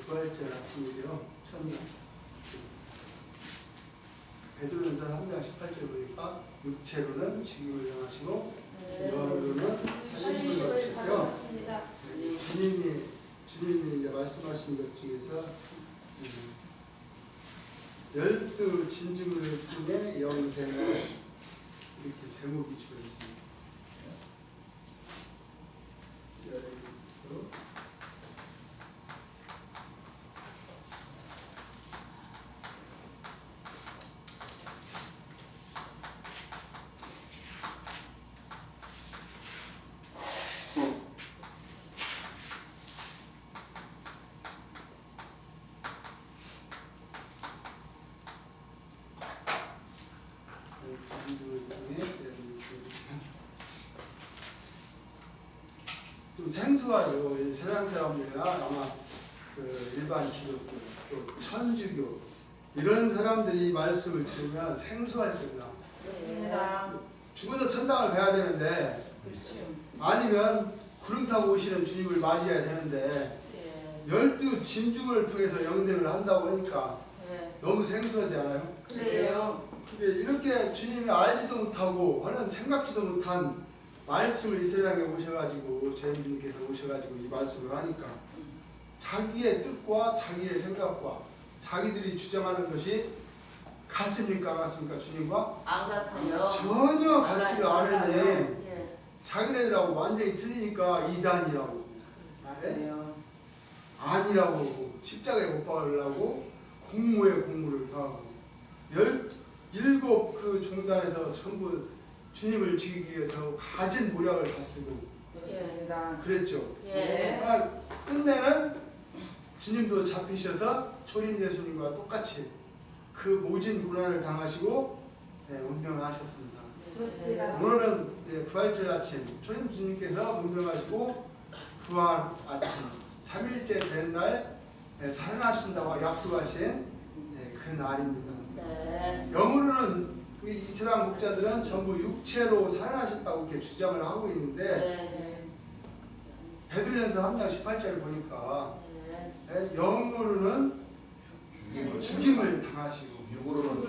부활절 아침이죠. 첫날. 베드로전서 3장 18절 보니까 육체로는 죽임을 당하시고 영으로는 살리심을 얻으셨고요. 주님이 이제 말씀하신 것 중에서 12 진주를 통해 영생을 이렇게 제목이 주어 있습니다. 좀 생소하죠. 세상 사람들이나 아마 그 일반 기독교, 또 천주교 이런 사람들이 말씀을 들으면 생소할 겁니다. 죽어서 천당을 가야 되는데, 아니면 구름 타고 오시는 주님을 맞이해야 되는데 12 진중을 통해서 영생을 한다고 하니까 너무 생소하지 않아요? 그래요. 이렇게 주님이 알지도 못하고 하는 생각지도 못한 말씀을 이 세상에 오셔가지고 죄인님께서 오셔가지고 이 말씀을 하니까 자기의 뜻과 자기의 생각과 자기들이 주장하는 것이 같습니까? 안 같습니까? 주님과? 안 같아요. 전혀 같지를 않으니 예. 자기네들하고 완전히 틀리니까 이단이라고, 맞아요. 아니라고, 십자가에 못 박으려고 공무에 공무를 더하고 17 그 종단에서 전부 주님을 죽이기 위해서 가진 모략을 다 쓰고 그랬죠. 예. 그러니까 끝내는 주님도 잡히셔서 초림 예수님과 똑같이 그 모진 고난을 당하시고 운명하셨습니다. 그렇습니다. 오늘은 부활절 아침 초림 주님께서 운명하시고 부활 아침 3일째 된 날 살아나신다고 약속하신 그 날입니다. 네. 영으로는 이 세상 목자들은 전부 육체로 살아나셨다고 이렇게 주장을 하고 있는데 네. 베드로전서 3장 18절을 보니까 네. 영으로는 죽임을 당하시고 육으로는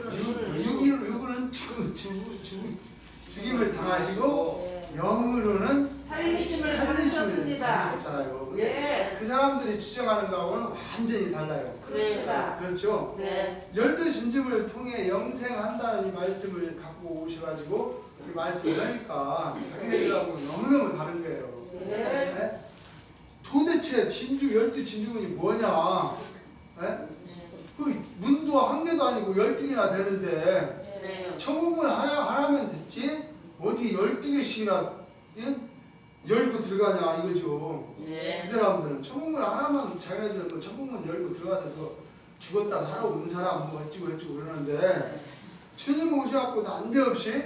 죽임을 당하시고 영으로는 살리심을 받으셨잖아요. 예. 그 사람들이 주장하는 거하고는 완전히 달라요. 그렇습니다. 그렇죠? 네. 12 진중을 통해 영생한다는 이 말씀을 갖고 오셔가지고 이 말씀을 하니까 자기네들하고 너무너무 다른 거예요. 네. 도대체 진주 12 진중이 뭐냐? 그 문도 한 개도 아니고 12개나 되는데 네. 천국문 하나면 됐지? 어디 12개씩이나 열고 들어가냐 이거죠. 네. 그 사람들은 천국문 하나만 자기네들은 뭐 천국문 열고 들어가서 또 죽었다 살아 온 사람 뭐 어찌고 그러는데 주님 오셔갖고 난데없이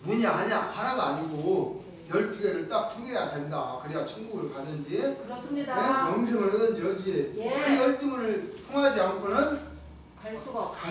문이 하나가 아니고 12개를 딱 통해야 된다. 그래야 천국을 가든지 그렇습니다. 영생을 하든지 어디에 예. 그 12개를 통하지 않고는 갈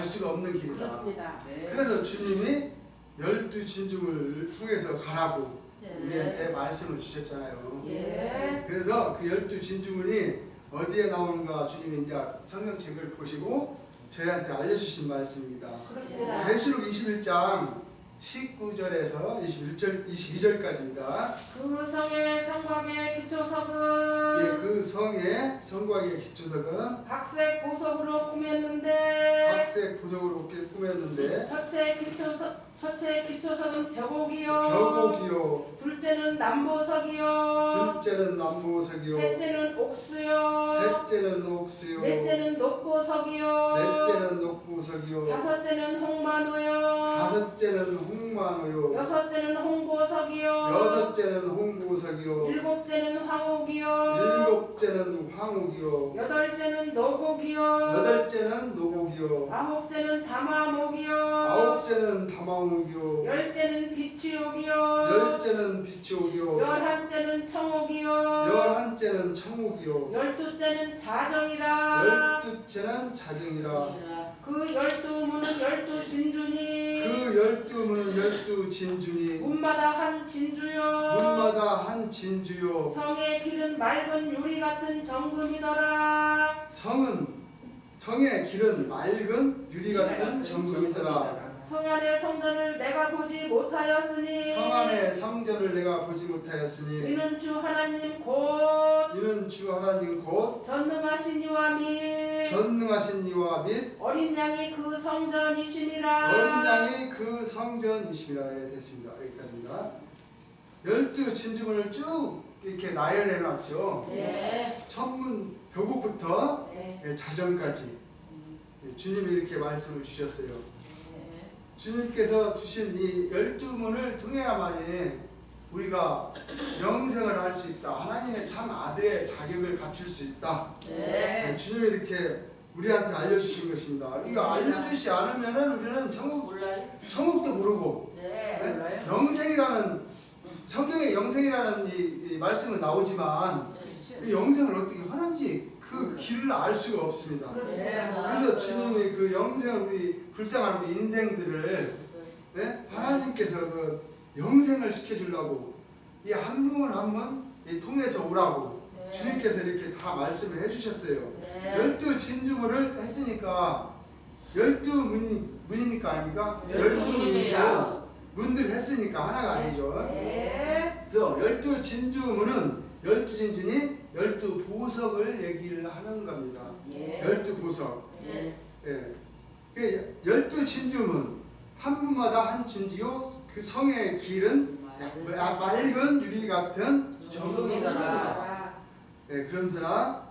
수가 없는 길이다. 그렇습니다. 그래서 주님이 12 진중을 통해서 가라고 네. 우리한테 말씀을 주셨잖아요. 예. 그래서 그 12 진중문이 어디에 나오는가 주님이 이제 성경책을 보시고 저희한테 알려주신 말씀입니다. 그렇습니다. 계시록 21장 19절에서 22절까지입니다. 그 성의 성곽의 기초석은 그 성의 성곽의 기초석은 각색 보석으로 꾸몄는데 각색 보석으로 꾸몄는데 첫째 기초석은 벽옥이요. 벽옥이요, 둘째는 남보석이요. 둘째는 남보석이요, 셋째는 옥수요. 셋째는 옥수요, 넷째는 녹보석이요. 넷째는 녹보석이요, 다섯째는 홍마노요. 다섯째는 홍마노요, 여섯째는 홍보석이요. 여섯째는 홍보석이요, 일곱째는 황옥이요. 일곱째는 황옥이요, 여덟째는 노곡이요. 여덟째는 노곡이요, 아홉째는 다마목이요. 아홉째는 다마옥이요, 열째는 비치옥이요. 열째는 비치옥이요, 열한째는 청옥이요. 열한째는 청옥이요, 열두째는 자정이라. 열두째는 자정이라. 그 12문은 12진주니 그 12문은 12진주니 문마다 한 진주요. 문마다 한 진주요. 성의 길은 맑은 유리 같은 정금이더라. 성의 길은 맑은 유리 같은 정금이더라. 성 안의 성전을 내가 보지 못하였으니 성 안의 성전을 내가 보지 못하였으니 이는 주 하나님 곧 이는 주 하나님 곧 전능하신 이와 및 전능하신 이와 및 어린 양이 그 성전이시니라. 어린 양이 그 성전이시라. 됐습니다. 여기까지입니다. 12 진주문을 쭉 이렇게 나열해 놨죠. 네. 천문 벽국부터 네. 자전까지 주님이 이렇게 말씀을 주셨어요. 네. 주님께서 주신 이 12문을 통해야만이 우리가 영생을 할 수 있다. 하나님의 참 아들의 자격을 갖출 수 있다. 네. 주님이 이렇게 우리한테 알려주신 것입니다. 이거 알려주시지 않으면 우리는 몰라요? 천국도 모르고 네. 네? 몰라요? 영생이라는 성경에 영생이라는 이 말씀은 나오지만 이 영생을 어떻게 하는지 그 길을 알 수가 없습니다. 그래서 주님이 그 영생을 우리 불쌍한 우리 인생들을 네? 하나님께서 그 영생을 시켜주려고 이 한 분 한 분 통해서 오라고 네. 주님께서 이렇게 다 말씀을 해주셨어요. 네. 12 진주문을 했으니까 12문입니까 아닙니까? 12문이죠. 문들 했으니까 하나가 아니죠. 네. 그래서 12 진주문은 12 진주니 12 보석을 얘기를 하는 겁니다. 예. 12 보석. 네. 예. 12 진주문 한 분마다 한 진주요 그 성의 길은 맑은 유리 같은 정금이더라. 예, 그런저나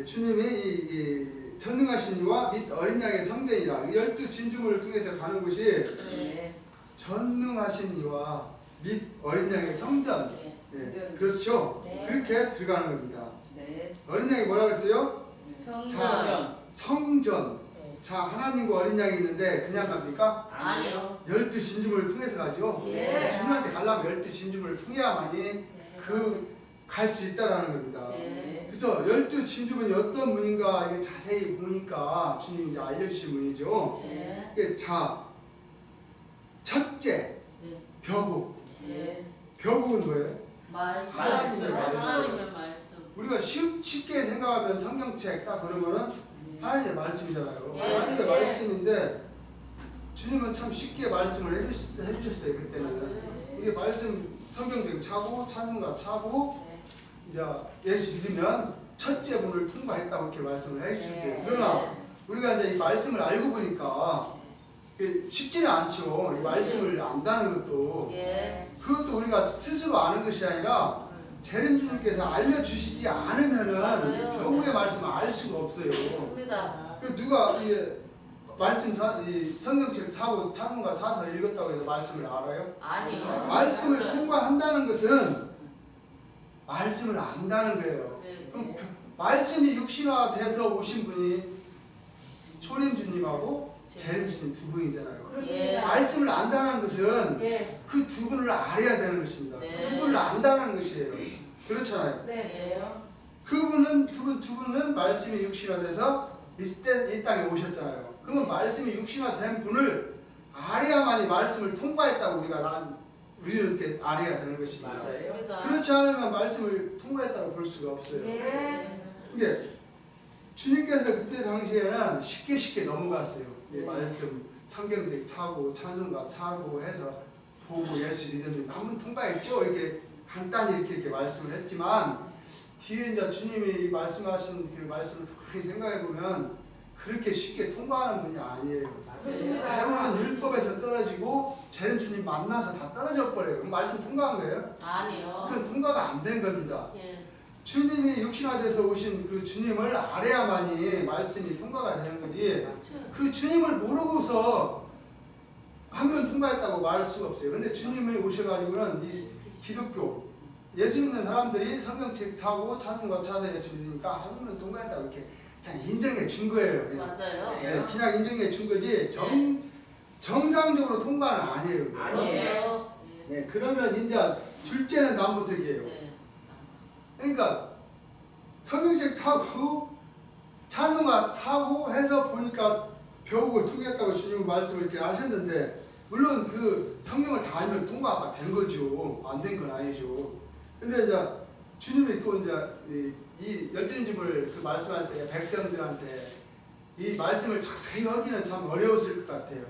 주님이 이 전능하신 이와 및 어린 양의 성전이라 12 진주문을 통해서 가는 곳이 네. 전능하신 이와 및 어린 양의 성전. 네. 예, 그렇죠. 네. 그렇게 들어가는 겁니다. 네. 어린 양이 뭐라 그랬어요? 성전. 성전. 네. 자, 하나님과 어린 양이 있는데 그냥 갑니까? 아니요. 12 진주문을 통해서 가죠. 예. 주님한테 가려면 12 진주문을 통해야만이 갈 수 있다라는 겁니다. 네. 그래서 12 진주문이 어떤 문인가 이게 자세히 보니까 주님이 이제 알려주신 문이죠. 네. 이게 자, 첫째 네. 벼국. 네. 벼국은 뭐예요? 말씀. 말씀. 하나님의 말씀. 우리가 쉽게 생각하면 성경책 딱 그러면은 하나님의 말씀이잖아요. 네. 하나님의 네. 말씀인데 주님은 참 쉽게 말씀을 해주셨어요. 그때는 맞아요. 이게 말씀 성경적 차고 찬송가 차고 네. 이제 예수 믿으면 첫째 문을 통과했다고 이렇게 말씀을 해주셨어요. 네. 그러나 우리가 이제 이 말씀을 알고 보니까 쉽지는 않죠. 이 말씀을 안다는 것도 예. 그것도 우리가 스스로 아는 것이 아니라 재림 주님께서 알려주시지 않으면은 맞아요. 결국의 말씀을 알 수가 없어요. 맞습니다. 그 누가 말씀 이 성경책 사고 찬송가 사서 읽었다고 해서 말씀을 알아요? 아니요. 말씀을 통과한다는 것은 말씀을 안다는 거예요. 네. 그럼 말씀이 육신화돼서 오신 분이 초림주님하고 재림주님 두 분이잖아요. 예. 말씀을 안다는 것은 예. 그 두 분을 알아야 되는 것입니다. 네. 두 분을 안다는 것이에요. 그렇잖아요. 네. 예. 그분 두 분은 말씀이 육신화돼서 이 땅에 오셨잖아요. 그러면 말씀이 육신화된 분을 알아야만이 말씀을 통과했다고 우리는 이렇게 알아야 되는 것입니다. 맞습니다. 그렇지 않으면 말씀을 통과했다고 볼 수가 없어요. 예. 이게 주님께서 그때 당시에는 쉽게 넘어갔어요. 이 말씀 성경들 차고 찬송가 차고 해서 보고 예수 믿으면 한번 통과했죠. 이렇게 간단히 이렇게 말씀을 했지만 뒤에 이제 주님이 말씀하신 그 말씀을 가만히 생각해 보면 그렇게 쉽게 통과하는 분이 아니에요. 대부분 율법에서 떨어지고 재림 주님 만나서 다 떨어져 버려요. 그럼 말씀 통과한 거예요? 아니요. 그건 통과가 안 된 겁니다. 예. 주님이 육신화돼서 오신 그 주님을 알아야만이 말씀이 통과가 되는 거지. 그 주님을 모르고서 한 번 통과했다고 말할 수가 없어요. 근데 주님이 오셔가지고는 이 기독교 예수 믿는 사람들이 성경책 사고 찬송가 차서 예수 믿으니까 한 번 통과했다고 이렇게 그냥 인정해 준 거예요. 그냥. 맞아요. 네, 그냥 인정해 준 거지 정상적으로 통과는 아니에요. 아니에요. 네, 그러면 이제 둘째는 남부색이에요. 네. 그러니까 성경책 사고 찬송가 사고 해서 보니까 벽을 통했다고 주님은 말씀을 이렇게 하셨는데 물론 그 성경을 다 알면 통과가 된 거죠. 안 된 건 아니죠. 근데 이제 주님이 또 이제 이 열등집을 그 말씀할 때 백성들한테 이 말씀을 자세히 하기는 참 어려웠을 것 같아요.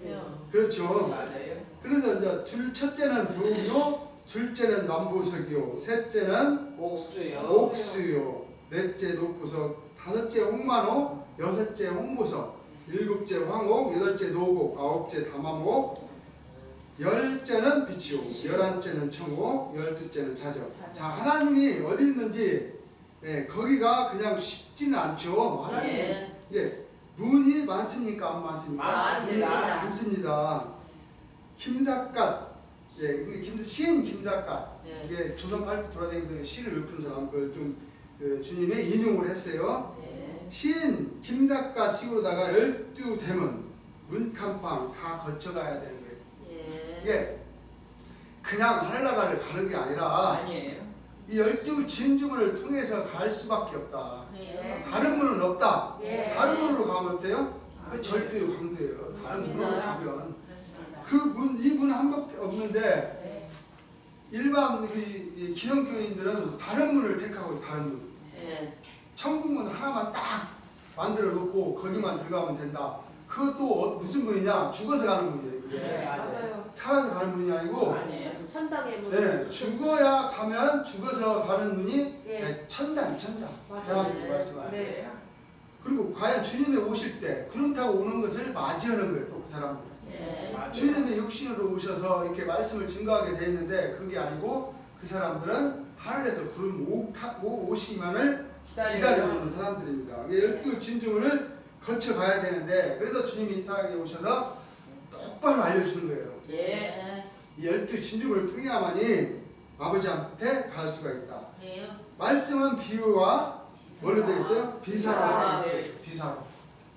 그래요. 그렇죠. 맞아요. 그래서 이제 첫째는 부요, 둘째는 남보석이요, 셋째는 옥수요. 옥수요, 넷째 녹보석, 다섯째 홍만호, 여섯째 홍보석, 일곱째 황옥, 여덟째 노곡, 아홉째 담암옥, 열째는 빛이요, 열한째는 청옥, 열두째는 자적. 자, 하나님이 어디 있는지 거기가 그냥 쉽지는 않죠. 하나님 예. 문이 많습니까? 안 많습니까? 많습니다. 문이 많습니다. 김삿갓, 시인 김삿갓, 예. 이게 조선 팔도 돌아다니면서 시를 읊은 사람 그걸 좀 주님의 인용을 했어요. 예. 시인 김삿갓 식으로다가 12대문 문칸방 다 거쳐가야 되는 거예요. 예. 이게 그냥 하늘나라를 가는 게 아니라 아니에요. 이 12진주문을 통해서 갈 수밖에 없다. 그래요. 다른 문은 없다. 예. 다른 문으로 가면 어때요? 그 절대의 강도예요. 다른 문으로 가면 그렇습니다. 그 문, 이 문 한 밖에 없는데 예. 일반 우리 기성교인들은 다른 문을 택하고 있어요. 다른 문. 예. 천국문 하나만 딱 만들어 놓고 거기만 들어가면 된다. 그것도 무슨 문이냐? 죽어서 가는 문이에요. 그게 네. 맞아요. 살아서 가는 문이 아니고 아니에요. 천당의 문. 네, 죽어야 가면 죽어서 가는 문이 예. 천당. 그 맞아요. 사람들이 말씀하는. 네. 그리고 과연 주님이 오실 때 구름 타고 오는 것을 맞이하는 거예요. 또 그 사람들. 예. 맞아요. 주님의 육신으로 오셔서 이렇게 말씀을 증거하게 돼 있는데 그게 아니고 그 사람들은 하늘에서 구름 타고 오시기만을 기다려주는 사람들입니다. 12진중을 거쳐가야 되는데 그래서 주님이 이 세상에 오셔서 똑바로 알려주는 거예요. 예. 이 12진중을 통해야만이 아버지한테 갈 수가 있다. 그래요. 말씀은 비유와 뭘로 되어 있어요? 비사로. 네. 비사로.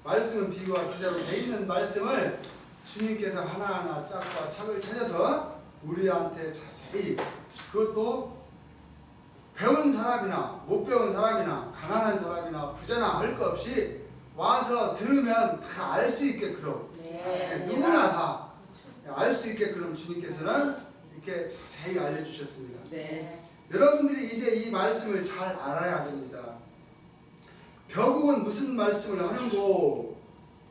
말씀은 비유와 비사로 되어 있는 말씀을 주님께서 하나하나 짝과 착을 찾아서 우리한테 자세히 그것도 배운 사람이나 못 배운 사람이나 가난한 사람이나 부자나 할 것 없이 와서 들으면 다 알 수 있게끔 네. 누구나 다 알 수 있게끔 주님께서는 이렇게 자세히 알려주셨습니다. 네. 여러분들이 이제 이 말씀을 잘 알아야 됩니다. 벽은 무슨 말씀을 하는고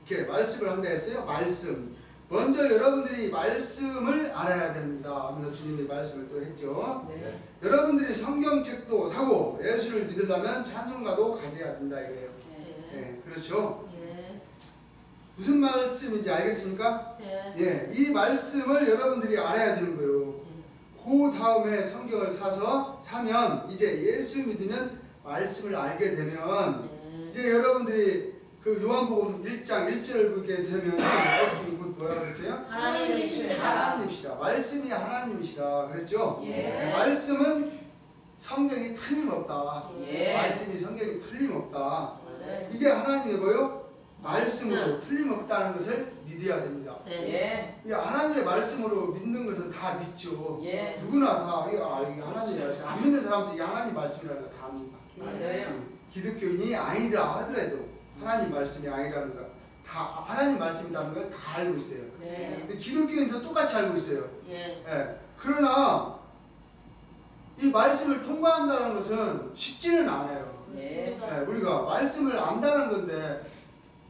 이렇게 말씀을 한다 했어요? 말씀. 먼저 여러분들이 말씀을 알아야 됩니다. 하면서 주님이 말씀을 또 했죠. 네. 여러분들이 성경책도 사고 예수를 믿으려면 찬송가도 가져야 된다 이거예요. 예. 네, 그렇죠. 예. 무슨 말씀인지 알겠습니까? 예. 예, 이 말씀을 여러분들이 알아야 되는 거예요. 그 다음에 성경을 사면 이제 예수 믿으면 말씀을 알게 되면 예. 이제 여러분들이 그 요한복음 1장 1절을 보게 되면 말씀이 곧 뭐라고 했어요? 하나님이십니다. 하나님이시라. 말씀이 하나님이시라 그랬죠? 예. 말씀은 성경이 틀림없다. 예. 말씀이 성경이 틀림없다. 네. 이게 하나님의 뭐요? 말씀으로 틀림없다는 것을 믿어야 됩니다. 네. 예. 이 하나님의 말씀으로 믿는 것은 다 믿죠. 예. 누구나 다 이게 하나님의 말씀. 안 믿는 사람도 이게 하나님 말씀이라는 거 다 압니다. 맞아요. 기독교인이 아니라 하더라도 하나님 말씀이 아니라는 거 다 하나님 말씀이라는 걸 다 알고 있어요. 네. 근데 기독교인도 똑같이 알고 있어요. 예. 예. 그러나 이 말씀을 통과한다는 것은 쉽지는 않아요. 그렇습니다. 예, 우리가 말씀을 안다는 건데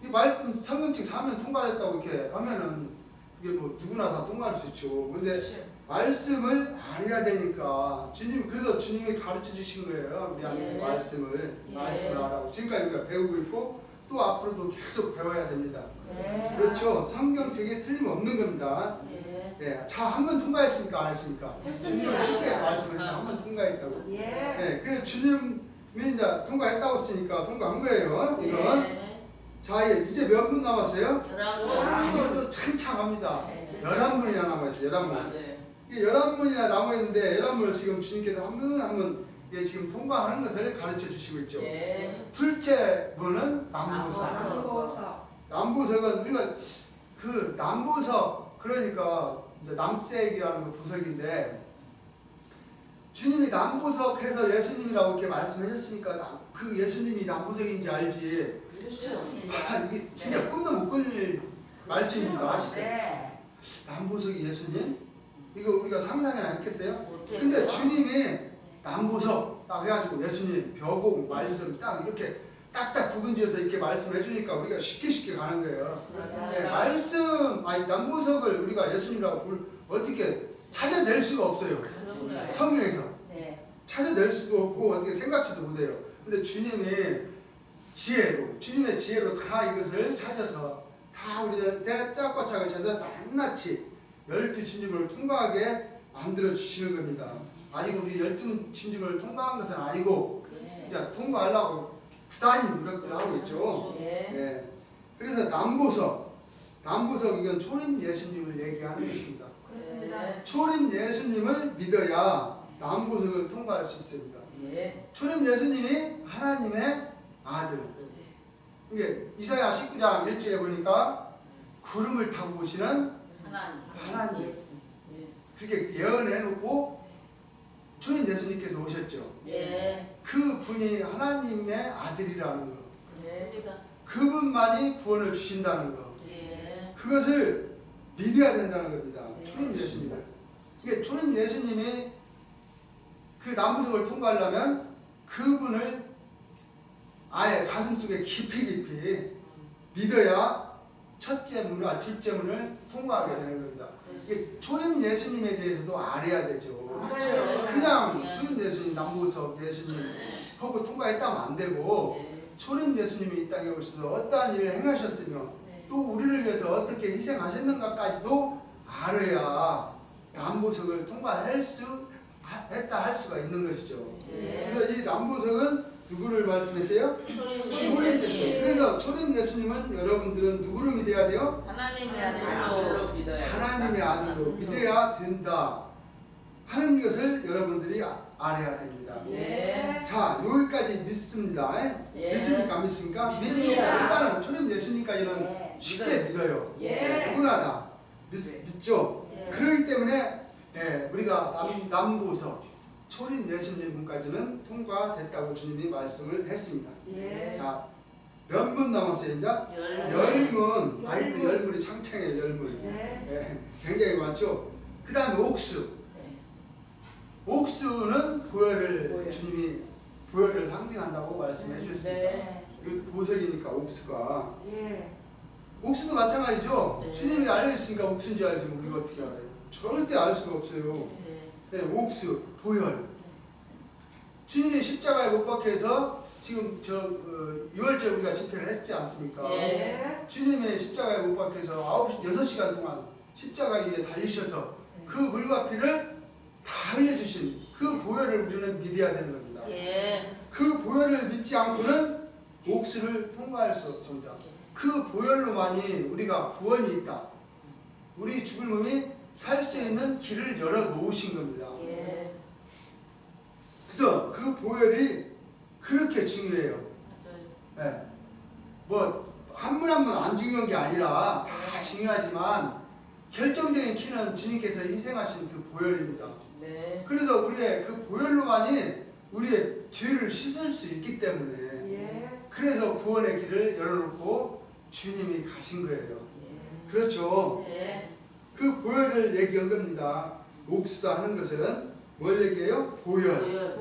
이 말씀 성경책 사면 통과됐다고 이렇게 하면은 이게 뭐 누구나 다 통과할 수 있죠. 근데 말씀을 알아야 되니까 그래서 주님이 가르쳐 주신 거예요. 우리한테 예. 말씀을 예. 알아라고. 지금까지 우리가 배우고 있고 또 앞으로도 계속 배워야 됩니다. 네. 그렇죠. 성경책에 틀림없는 겁니다. 예. 네, 자, 한 번 통과했습니까? 안 했습니까? 했습니다. 주님은 쉽게 말씀하셔서 한 번 통과했다고. 예. 네, 그 주님이 이제 통과했다고 했으니까 통과한 거예요. 이건. 예. 자, 이제 몇 분 남았어요? 11분. 아직도 창창합니다. 네. 11문이나 남아있어요. 11문. 맞아요. 이게 11문이나 남아있는데 11문을 지금 주님께서 한 문 한 문 지금 통과하는 것을 가르쳐 주시고 있죠. 예. 둘째 문은 남보석. 남보석. 남보석은 우리가 그 남보석 그러니까 이제 남색이라는 그 보석인데 주님이 남보석 해서 예수님이라고 이렇게 말씀하셨으니까 그 예수님이 남보석인지 알지. 그렇습니다. 이게 진짜 꿈도 못 꿀 말씀입니다. 아시죠? 네. 남보석이 예수님? 이거 우리가 상상이나 했겠어요? 못했어요. 근데 주님이 남보석 딱 해가지고 예수님 벼곡 말씀 딱 이렇게 딱딱 구분지어서 이렇게 말씀해 주니까 우리가 쉽게 가는 거예요. 네, 말씀 아니 남보석을 우리가 예수님이라고 어떻게 찾아낼 수가 없어요. 성경에서 네. 찾아낼 수도 없고 어떻게 생각지도 못해요. 근데 주님의 지혜로 다 이것을 찾아서 다 우리한테 짝과짝을 쳐서 낱낱이 12진주문을 통과하게 만들어 주시는 겁니다. 아직 우리 12진주문을 통과한 것은 아니고 이제 통과하려고 부단히 노력들 하고 있죠. 네. 그래서 남보석 이건 초림 예수님을 얘기하는 것입니다. 그렇습니다. 초림 예수님을 믿어야 남보석을 통과할 수 있습니다. 초림 예수님이 하나님의 아들. 이게 이사야 19장 1절에 보니까 구름을 타고 오시는 하나님. 그렇게 예언해 놓고 초림 예수님께서 오셨죠. 그 분이 하나님의 아들이라는 거. 그분만이 구원을 주신다는 거. 그것을 믿어야 된다는 겁니다. 초림 예수님을. 이게 초림 예수님이 그 남부성을 통과하려면 그분을 아예 가슴속에 깊이 믿어야 첫째 문과 둘째 문을 통과하게 되는 겁니다. 이게 초림 예수님에 대해서도 알아야 되죠. 그냥 초림 예수님, 남보석 예수님 하고 통과했다면 안 되고 초림 예수님이 이 땅에 오셔서 어떠한 일을 행하셨으며 또 우리를 위해서 어떻게 희생하셨는가까지도 알아야 남보석을 통과할 수 했다 할 수가 있는 것이죠. 그래서 이 남보석은 누구를 말씀했어요? 초림 예수님. 그래서 초림 예수님은 여러분들은 누구를 믿어야 돼요? 하나님의 아들로 하나님의 아들로 믿어야 된다 하는 것을 여러분들이 알아야 됩니다. 자, 여기까지 믿습니다. 믿습니까? 안 믿습니까? 믿죠. 일단은 초림 예수님까지는 쉽게 믿어요. 누구나 다 믿죠. 그렇기 때문에 우리가 남보석 초림 예수님 분까지는 통과됐다고 주님이 말씀을 했습니다. 자, 몇 문 남았어요 이제? 10문. 아이고 열문이 창창해요. 열문. 굉장히 많죠. 그 다음에 옥수는 보혈을 주님이 보혈을 상징한다고 말씀해 주셨습니다. 이거 보석이니까 옥수가. 옥수도 마찬가지죠. 주님이 알려주시니까 옥수인 줄 알지 우리가 어떻게 알아요? 절대 알 수가 없어요. 옥수, 보혈. 주님이 십자가에 못 박혀서 지금 6월절 우리가 집회를 했지 않습니까? 주님의 십자가에 못 박혀서 6시간 동안 십자가 위에 달리셔서 그 물과 피를 다 흘려주신 그 보혈을 우리는 믿어야 되는 겁니다. 그 보혈을 믿지 않고는 옥수를 통과할 수 없습니다. 그 보혈로만이 우리가 구원이 있다. 우리 죽을 몸이 살 수 있는 길을 열어 놓으신 겁니다. 그래서 그 보혈이 그렇게 중요해요. 뭐 한 분 한 분 안 중요한 게 아니라 다 중요하지만 결정적인 키는 주님께서 희생하신 그 보혈입니다. 그래서 우리의 그 보혈로만이 우리의 죄를 씻을 수 있기 때문에 그래서 구원의 길을 열어놓고 주님이 가신 거예요. 그렇죠. 그 보혈을 얘기한 겁니다. 옥수다 하는 것은 뭘 얘기해요? 보혈.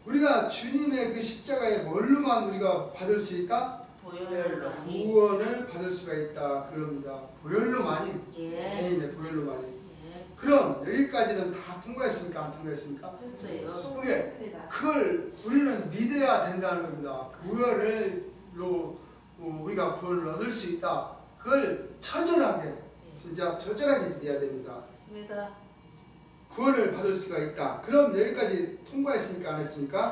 우리가 주님의 그 십자가의 뭘로만 우리가 받을 수 있다? 구원을 받을 수가 있다. 그럽니다. 보혈로만이. 주님의 보혈로만이. 그럼 여기까지는 다 통과했습니까? 안 통과했습니까? 그걸 우리는 믿어야 된다는 겁니다. 보혈로 우리가 구원을 얻을 수 있다. 그걸 처절하게 진짜 절절하게 믿어야 됩니다. 구원을 받을 수가 있다. 그럼 여기까지 통과했습니까? 안 했습니까?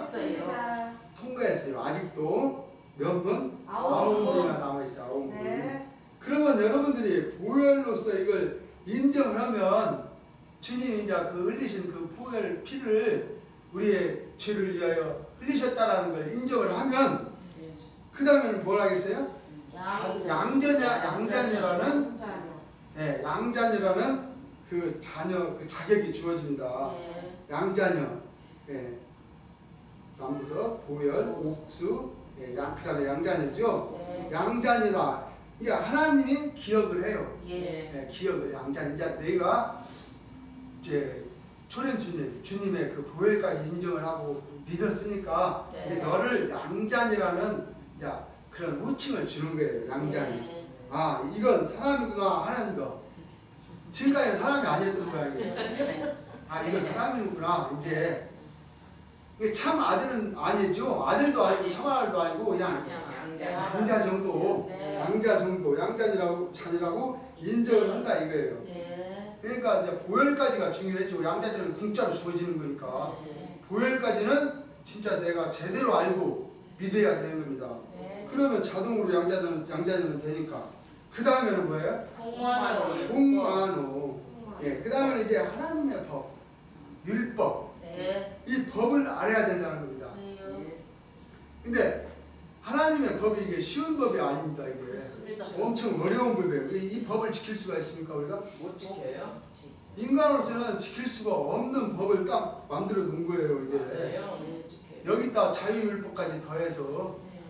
통과했어요. 아직도 몇 분? 9분이나 남아있어요. 9분. 그러면 여러분들이 보혈로서 이걸 인정을 하면 주님이 이제 그 흘리신 그 보혈 피를 우리의 죄를 위하여 흘리셨다라는 걸 인정을 하면 그 다음에는 뭘 하겠어요? 양자녀라는 그 자녀 그 자격이 주어집니다. 양자녀. 남부석, 보혈, 옥수, 그 다음에 양자녀죠. 양자녀다. 그러니까 하나님이 기억을 해요. 기억을 양자녀. 이제 내가 이제 초림 주님의 그 보혈까지 인정을 하고 믿었으니까 네. 이제 너를 양자니라는 이제 그런 호칭을 주는 거예요. 양자니. 네. 아 이건 사람이구나 하는 거. 지금까지는 사람이 아니었던 거야 이게. 네. 아 이거 사람이구나 이제. 이게 참 아들은 아니죠. 아들도 아니고 참 아들도 아니고 그냥 양자 정도. 네. 양자 정도. 양자니라고 자니라고 인정을 한다 이거예요. 네. 그러니까 이제 보혈까지가 중요해지고 양자들은 공짜로 주어지는 거니까 네. 보혈까지는 진짜 내가 제대로 알고 믿어야 되는 겁니다. 네. 그러면 자동으로 양자들은 되니까 그 다음에는 뭐예요? 공만호. 공만호. 예, 그 다음에는 이제 하나님의 법, 율법. 네. 이 법을 알아야 된다는 겁니다. 그래요. 근데 하나님의 법이 이게 쉬운 법이 아닙니다. 이게 그렇습니다. 엄청 어려운 법이에요. 이 법을 지킬 수가 있습니까 우리가? 못 지켜요? 인간으로서는 지킬 수가 없는 법을 딱 만들어 놓은 거예요. 이게 맞아요. 네. 여기다 자유율법까지 더해서 네.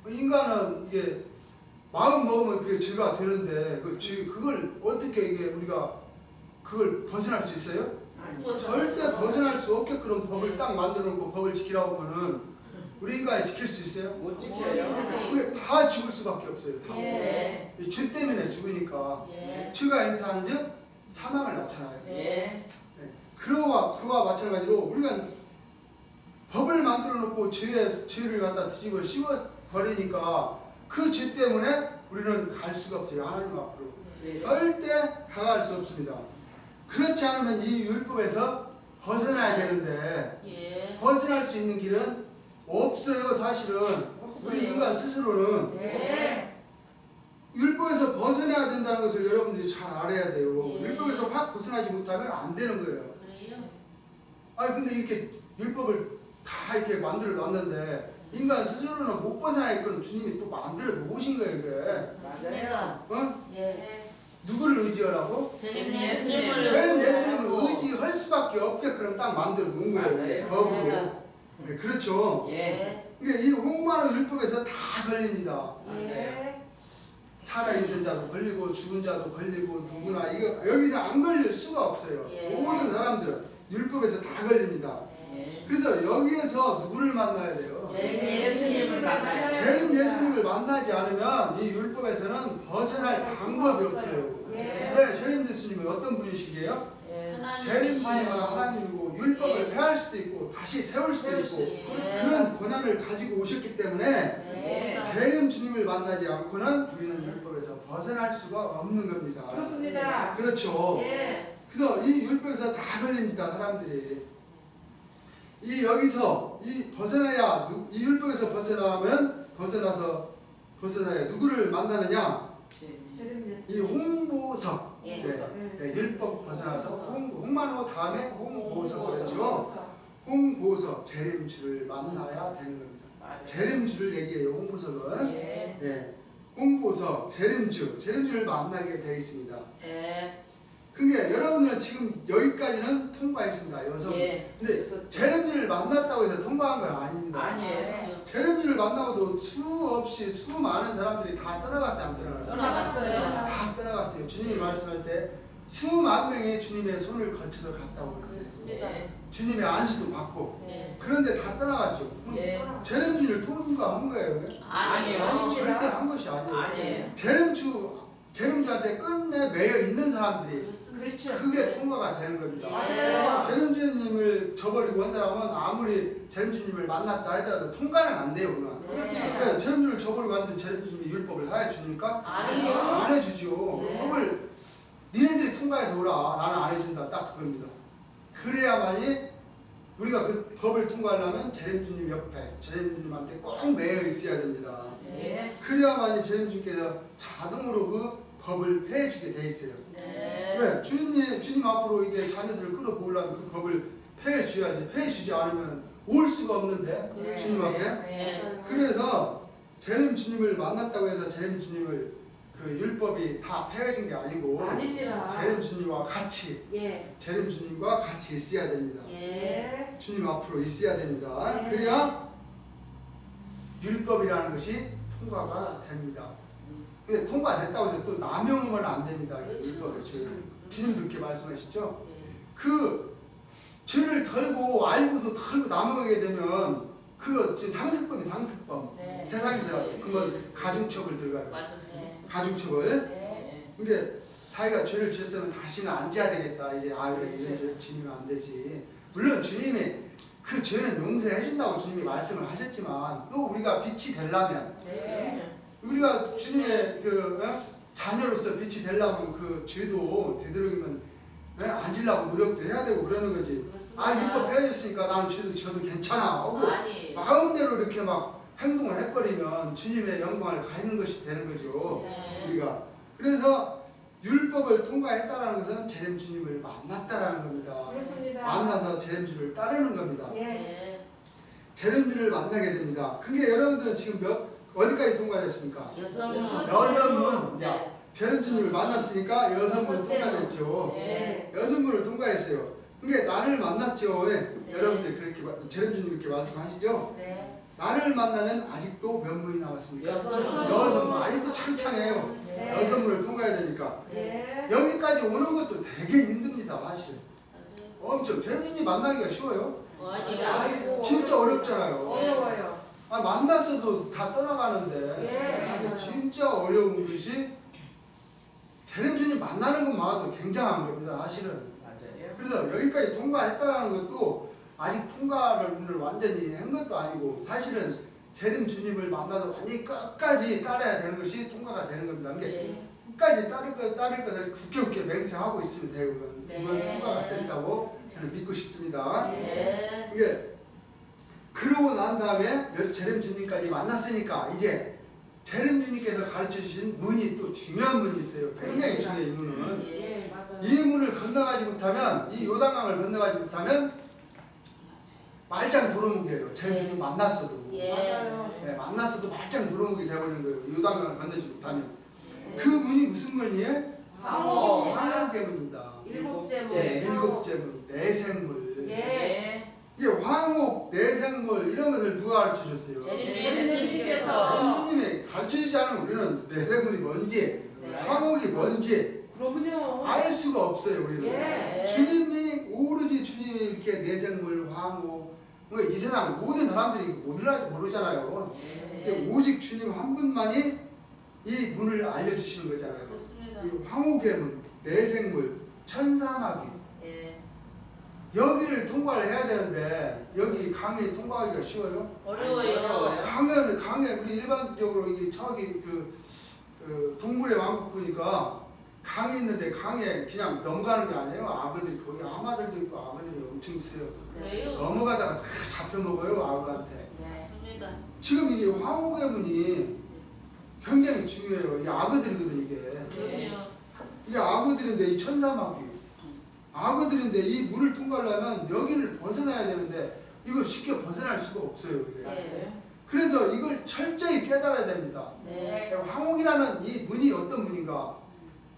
그렇죠. 인간은 이게 마음 먹으면 그게 죄가 되는데 그걸 어떻게 이게 우리가 그걸 벗어날 수 있어요? 절대 벗어날 수 없게 그런 법을 딱 만들어 놓고 법을 지키라고 하면은 우리 인간이 지킬 수 있어요? 못 지켜요? 그게 다 죽을 수밖에 없어요. 다. 예. 이 죄 때문에 죽으니까 예. 죄가 인타한 즉 사망을 낳잖아요. 예. 그와 마찬가지로 우리가 법을 만들어 놓고 죄를 갖다 뒤집어 씌워 버리니까 그 죄 때문에 우리는 갈 수가 없어요. 하나님 앞으로 절대 다가갈 수 없습니다. 그렇지 않으면 이 율법에서 벗어나야 되는데 예. 벗어날 수 있는 길은 없어요. 사실은 우리 인간 스스로는 네. 율법에서 벗어나야 된다는 것을 여러분들이 잘 알아야 돼요. 예. 율법에서 확 벗어나지 못하면 안 되는 거예요. 그래요. 아니 근데 이렇게 율법을 다 이렇게 만들어 놨는데 인간 스스로는 못 벗어나게끔 주님이 또 만들어 놓으신 거예요. 이게 맞습니다. 어? 예. 누구를 의지하라고? 재림 예수님을 저는 예수님을 의지할 수밖에 없게끔 딱 만들어 놓은 거예요. 맞아요. 법으로. 네, 그렇죠. 예. 이게 이 홍마노 율법에서 다 걸립니다. 예. 살아있는 자도 걸리고 죽은 자도 걸리고 누구나 이거 여기서 안 걸릴 수가 없어요. 예. 모든 사람들 율법에서 다 걸립니다. 예. 그래서 여기에서 누구를 만나야 돼요? 재림 예수님을 만나요. 재림 예수님을 만나지 않으면 이 율법에서는 벗어날 방법이 없어요. 예. 왜 재림 예수님이 어떤 분이시게요? 재림 주님은 하나님이고 율법을 폐할 수도 있고 다시 세울 수도 있고 그런 권한을 가지고 오셨기 때문에 예. 재림 주님을 만나지 않고는 우리는 율법에서 벗어날 수가 없는 겁니다. 그렇습니다. 그렇죠. 예. 그래서 이 율법에서 다 걸립니다. 사람들이 이 여기서 이 벗어나야 이 율법에서 벗어나야 누구를 만나느냐? 이 홍보석. 예. 네, 율법 벗어나서 홍만호 다음에 홍보석이죠. 홍보석 재림주를 만나야 되는 겁니다. 재림주를 얘기해요. 홍보석은. 예. 네, 홍보석 재림주를 만나게 되어 있습니다. 예. 그게 여러분들은 지금 여기까지는 통과했습니다. 여섯. 예. 근데 재림주를 만났다고 해서 통과한 건 아닙니다. 아니에요. 재림주를 만나고도 수없이 수많은 사람들이 다 떠나갔어요. 안 떠나갔어요? 떠나갔어요. 다 떠나갔어요. 주님이 말씀할 때 수만 명이 주님의 손을 거쳐서 갔다고 그랬어요. 그렇습니다. 주님의 안수도 받고 예. 그런데 다 떠나갔죠. 예. 재림주를 통과한 거예요. 그게? 아니요. 절대 한 것이 아니에요. 아니에요. 재림주한테 끝내 매여 있는 사람들이 그렇습니다. 그렇죠. 그게 통과가 되는 겁니다. 맞아요. 재림주님을 저버리고 한 사람은 아무리 재림주님을 만났다 하더라도 통과는 안 돼요. 그건. 그렇습니다. 네, 재림주를 저버리고 왔는데 재림주님이 율법을 하여 주니까 아니요. 안 해주죠. 네. 법을 니네들이 통과해서 오라. 나는 안 해준다. 딱 그겁니다. 그래야만이 우리가 그 법을 통과하려면 재림주님 옆에 재림주님한테 꼭 매여 있어야 됩니다. 예. 그래야만이 재림주님께서 자동으로 그 법을 폐해주게 돼 있어요. 네. 네, 주님 앞으로 이게 자녀들을 끌어보려면 그 법을 폐해줘야지. 폐해주지 않으면 올 수가 없는데 네. 주님 앞에. 예. 그래서 재림 주님을 만났다고 해서 재림 주님을 그 율법이 다 폐해진 게 아니고 아닙니다. 재림 주님과 같이 예. 재림 주님과 같이 있어야 됩니다. 예. 주님 앞으로 있어야 됩니다. 네. 그래야 율법이라는 것이 통과가 됩니다. 근데 통과됐다고 해서 또 남용하면 안 됩니다. 그렇죠. 율법의 죄를. 그렇죠. 주님도 그렇게 말씀하시죠. 예. 그 죄를 털고 알고도 털고 남아가게 되면 그거 지금 상습범이 상습범. 네. 세상에서 그건 가중처벌 들어가요. 맞아. 네. 가중처벌. 네. 근데 자기가 죄를 지었으면 다시는 안 지어야 되겠다. 이제 이런 죄를 지으면 안 되지. 물론 주님이 그 죄는 용서해 준다고 주님이 말씀을 하셨지만 또 우리가 빛이 되려면 네. 우리가 주님의 그 자녀로서 빛이 되려면 그 죄도 되도록이면 안 지려고 노력도 해야 되고 그러는 거지. 그렇습니다. 율법 배워줬으니까 나는 죄도 지어도 괜찮아 하고 아니. 마음대로 이렇게 막 행동을 해버리면 주님의 영광을 가리는 것이 되는 거죠. 네. 우리가. 그래서 율법을 통과했다라는 것은 재림주님을 만났다라는 겁니다. 그렇습니다. 만나서 재림주를 따르는 겁니다. 예. 네. 재림주를 만나게 됩니다. 그게 여러분들은 지금 어디까지 통과됐습니까? 여섯 문. 네. 재림주님을 만났으니까 6문 번째로. 통과됐죠. 네. 6문을 통과했어요. 그게 나를 만났죠. 왜? 네. 여러분들 그렇게 재림주님 이렇게 말씀하시죠. 네. 나를 만나면 아직도 몇 문이 남았습니까? 여섯 문. 6문. 아직도 창창해요. 네. 6문을 통과해야 되니까. 예. 여기까지 오는 것도 되게 힘듭니다. 사실. 맞아요. 엄청 재림주님 만나기가 쉬워요? 아니. 아이고. 진짜 어렵잖아요. 어려워요. 만났어도 다 떠나가는데 예. 근데 진짜 어려운 것이 재림주님 만나는 것만으로도 굉장한 겁니다. 사실은. 맞아요. 그래서 여기까지 통과했다는 것도 아직 통과를 오늘 완전히 한 것도 아니고 사실은 재림주님을 만나서 완전히 끝까지 따라야 되는 것이 통과가 되는 겁니다. 그러니까 네. 끝까지 따를 것을 굳게 맹세하고 있으면 돼요. 그건 네. 통과가 된다고 저는 믿고 싶습니다. 네. 이게 그러고 난 다음에 재림주님까지 만났으니까 이제 재림주님께서 가르쳐 주신 문이 또 중요한 문이 있어요. 굉장히 그렇습니다. 중요해요. 이 문은. 예, 맞아요. 이 문을 건너가지 못하면 이 요단강을 건너가지 못하면 말짱 도루묵이에요. 재림주님 만났어도. 예. 맞아요. 네, 만났어도 말짱 도루묵이 되어버리는 거예요. 요단강을 건너지 못하면. 네. 그 문이 무슨 문이에요? 황홀. 황홀의 문입니다. 일곱째 문. 네. 일곱째 문, 내생물. 예. 이게 황옥, 내생물 이런 것을 누가 가르쳐 줬어요? 재림주님께서. 예수님이 가르쳐주지 않으면 우리는 내생물이 뭔지 네. 황옥이 뭔지 그럼요. 알 수가 없어요. 우리는 예. 주님이 오로지 주님이 이렇게 내생물, 황옥 이 세상 모든 사람들이 모르잖아요. 네. 오직 주님 한 분만이 이 문을 알려주시는 거잖아요. 그렇습니다. 이 황옥의 문, 내생물, 천사마귀 예. 여기를 통과를 해야 되는데 여기 강에 통과하기가 쉬워요? 어려워요. 강에 우리 일반적으로 이 저기 그 동물의 왕국 보니까 강이 있는데 강에 그냥 넘어가는 게 아니에요. 악어들이 거기 아마들도 있고 악어들이 엄청 있어요. 그래요? 넘어가다가 다 잡혀먹어요 악어한테. 맞습니다. 지금 이게 황옥의 문이 굉장히 중요해요. 이 악어들이거든 이게. 그럼요. 이게 악어들인데 이 천사마귀 악어들인데 이 문을 통과하려면 여기를 벗어나야 되는데 이거 쉽게 벗어날 수가 없어요. 이게. 네. 그래서 이걸 철저히 깨달아야 됩니다. 네. 황옥이라는 이 문이 어떤 문인가?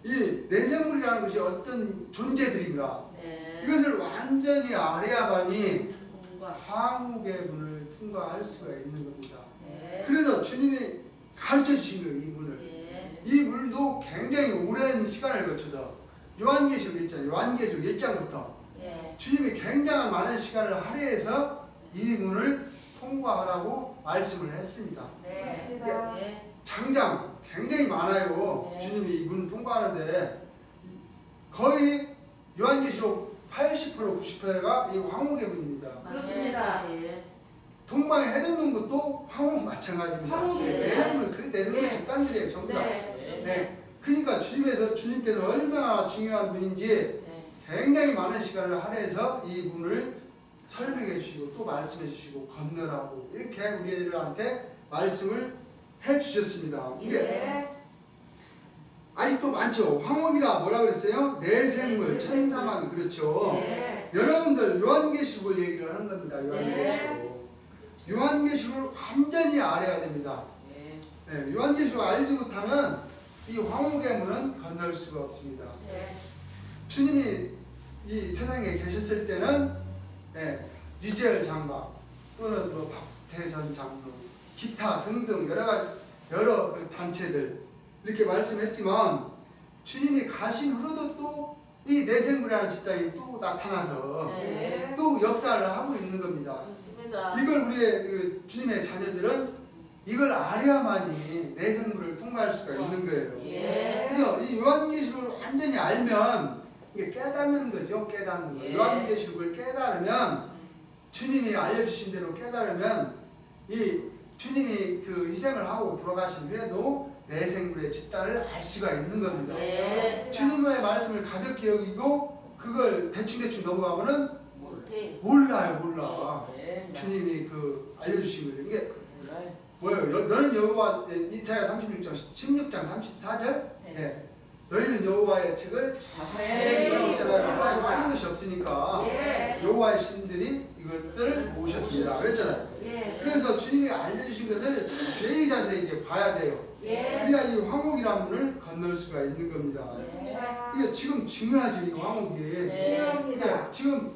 이 내생물이라는 것이 어떤 존재들인가? 네. 이것을 완전히 알아야만이 뭔가. 황옥의 문을 통과할 수가 있는 겁니다. 네. 그래서 주님이 가르쳐 주신 거예요. 이 문을. 네. 이 물도 굉장히 오랜 시간을 거쳐서 요한계시록 1장, 요한계시록 1장부터 네. 주님이 굉장한 많은 시간을 할애해서 이 문을 통과하라고 말씀을 했습니다. 네. 맞습니다. 네. 장장 굉장히 많아요. 네. 주님이 이 문 통과하는데 거의 요한계시록 80% 90%가 이 황옥의 문입니다. 그렇습니다. 네. 동방의 해돋는 것도 황옥 마찬가지입니다. 황옥이에요. 내생물 그 내생물 네. 집단들이에요. 전부 다. 네. 네. 그러니까 주님께서 얼마나 중요한 분인지 네. 굉장히 많은 시간을 할애해서 이 문을 설명해 주시고 또 말씀해 주시고 건너라고 이렇게 우리들한테 말씀을 해 주셨습니다. 이게 예. 아직도 많죠. 황옥이라 뭐라 그랬어요? 내생물, 천사마귀 그렇죠. 네. 여러분들 요한계시록을 얘기를 하는 겁니다. 요한계시록. 요한계시록을 완전히 알아야 됩니다. 네, 요한계시록 알지 못하면 이 황옥의 문은 건널 수가 없습니다. 네. 주님이 이 세상에 계셨을 때는 유재열 장막 또는 뭐 박태선 장로 기타 등등 여러 그 단체들 이렇게 말씀했지만 주님이 가신 후로도 또 이 내생물이라는 집단이 또 나타나서 네. 또 역사를 하고 있는 겁니다. 그렇습니다. 이걸 우리의 그 주님의 자녀들은 이걸 알아야만이 내생물을 통과할 수가 있는 거예요. 예. 그래서 이 요한계시록을 완전히 알면 이게 깨닫는 거죠. 깨닫는 거. 예. 요한계시록을 깨달으면 주님이 알려주신 대로 깨달으면 이 주님이 그 희생을 하고 돌아가신 후에도 내생물의 집단을 알 수가 있는 겁니다. 예. 주님의 말씀을 가볍게 여기고 그걸 대충대충 넘어가면은 못해. 몰라. 네. 주님이 그 알려주신 거죠. 이게 몰라요. 뭐예요? 너는 여호와 이사야 16장 34절 네. 너희는 여호와의 책을 자세히 보라고 했잖아요. 하나님 빠진 것이 없으니까 예. 여호와의 신들이 이것을 모셨습니다. 그랬잖아요. 예. 그래서 주님이 알려주신 것을 제일 자세히 이렇게 봐야 돼요. 예. 그래야 이 황옥이라는 문을 건널 수가 있는 겁니다. 이게 지금 중요하죠, 이 황옥이. 네. 이게 지금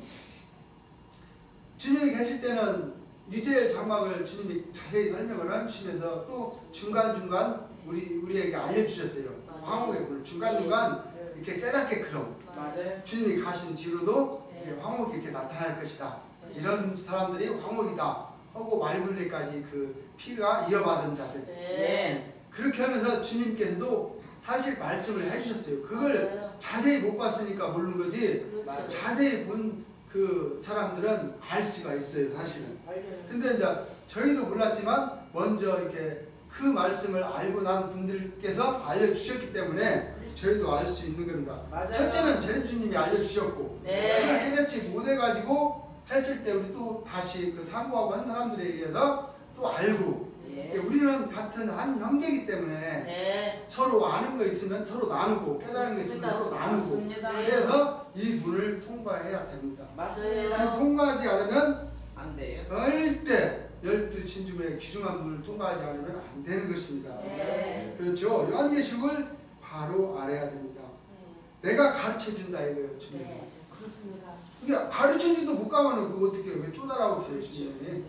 주님이 계실 때는 유재열 장막을 주님이 자세히 설명을 하시면서 또 중간중간 우리에게 알려주셨어요. 맞아요. 황옥의 문을 중간중간 이렇게 깨닫게끔 맞아요. 주님이 가신 뒤로도 네. 이렇게 황옥이 이렇게 나타날 것이다. 이런 사람들이 황옥이다 하고 말굴레까지 그 피가 이어받은 자들. 네. 그렇게 하면서 주님께서도 사실 말씀을 해주셨어요. 그걸 맞아요. 자세히 못 봤으니까 모르는 거지. 그렇죠. 자세히 본 그 사람들은 알 수가 있어요, 사실은. 근데 이제 저희도 몰랐지만 먼저 이렇게 그 말씀을 알고 난 분들께서 알려주셨기 때문에 저희도 알 수 있는 겁니다. 맞아요. 첫째는 제주님이 알려주셨고 네. 그걸 깨닫지 못해가지고 했을 때 우리 또 다시 그 상고하고 한 사람들에 의해서 또 알고 예. 우리는 같은 한 형제이기 때문에 네. 서로 아는 거 있으면 서로 나누고 깨달은 거 있으면 서로 나누고 맞습니다. 그래서 이 문을 통과해야 됩니다. 이 맞습니다. 통과하지 않으면 안 돼요. 절대 12진주문의 귀중한 문을 통과하지 않으면 안 되는 것입니다. 네. 그렇죠. 요한계시록을 바로 알아야 됩니다. 내가 가르쳐준다 이거예요, 주님이. 네. 그렇습니다. 이게 가르쳐주지도 못 가면은 그거 어떻게 해요? 왜 쪼다라고 써요, 주님이?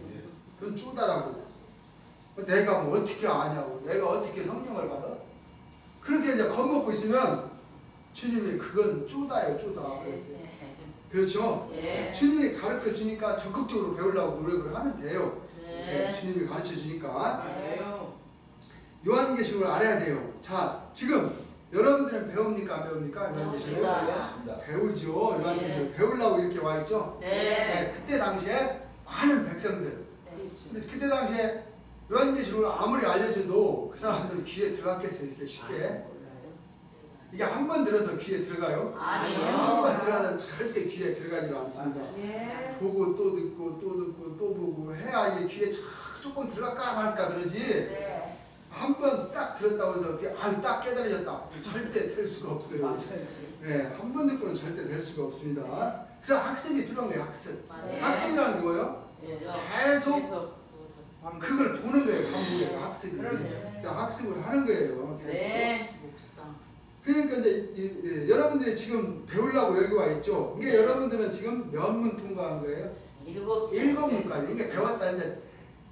그건 쪼다라고. 내가 뭐 어떻게 아냐고, 내가 어떻게 성령을 받아? 그렇게 이제 겁먹고 있으면 주님이 그건 쪼다예요, 쪼다. 그랬어요. 그렇죠? 예. 주님이 가르쳐 주니까 적극적으로 배우려고 노력을 하면 돼요. 네. 주님이 가르쳐 주니까. 맞아요. 요한계시록을 알아야 돼요. 자, 지금 여러분들은 배웁니까, 안 배웁니까? 요한계시록 배웁니다. 배우죠. 요한계시록 배우려고 이렇게 와 있죠. 네. 그때 당시에 많은 백성들. 근데 그때 당시에 요한계시록을 아무리 알려줘도 그 사람들은 귀에 들어갔겠어요, 이렇게 쉽게. 이게 한 번 들어서 귀에 들어가요? 아니에요. 한 번 들어가서 절대 귀에 들어가지가 않습니다. 예. 보고 또 듣고 또 듣고 또 보고 해야 이게 귀에 조금 들어갈까 말까 그러지. 네. 한 번 딱 들었다고 해서 그게 딱 깨달아졌다. 절대 될 수가 없어요. 맞아요. 네, 한 번 듣고는 절대 될 수가 없습니다. 그래서 학습이 필요한 거예요, 학습. 맞아요. 학습이라는 게 뭐예요? 예. 계속 그걸 보는 거예요, 반복해서 학습이. 그럼요. 그래서 학습을 하는 거예요, 계속. 네. 목상. 그러니까 이제 여러분들이 지금 배우려고 여기 와 있죠. 이게 여러분들은 지금 몇 문 통과한 거예요? 7문까지. 이게 배웠다 이제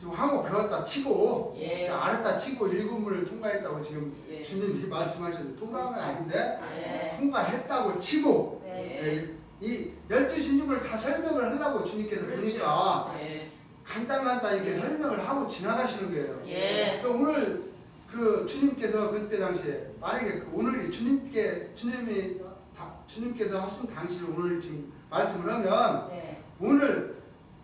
좀 한국 배웠다 치고 예. 알았다 치고 7문을 통과했다고 지금 예. 주님이 말씀하셨는데 통과한 건 아닌데 네. 통과했다고 치고 네. 이 12신중을 다 설명을 하려고 주님께서 그렇죠. 보니까 예. 간단간단 이렇게 설명을 하고 지나가시는 거예요. 예. 그러니까 오늘 그 주님께서 그때 당시에 만약에 그 오늘이 주님께서 하신 당시를 오늘 지금 말씀을 하면 네. 오늘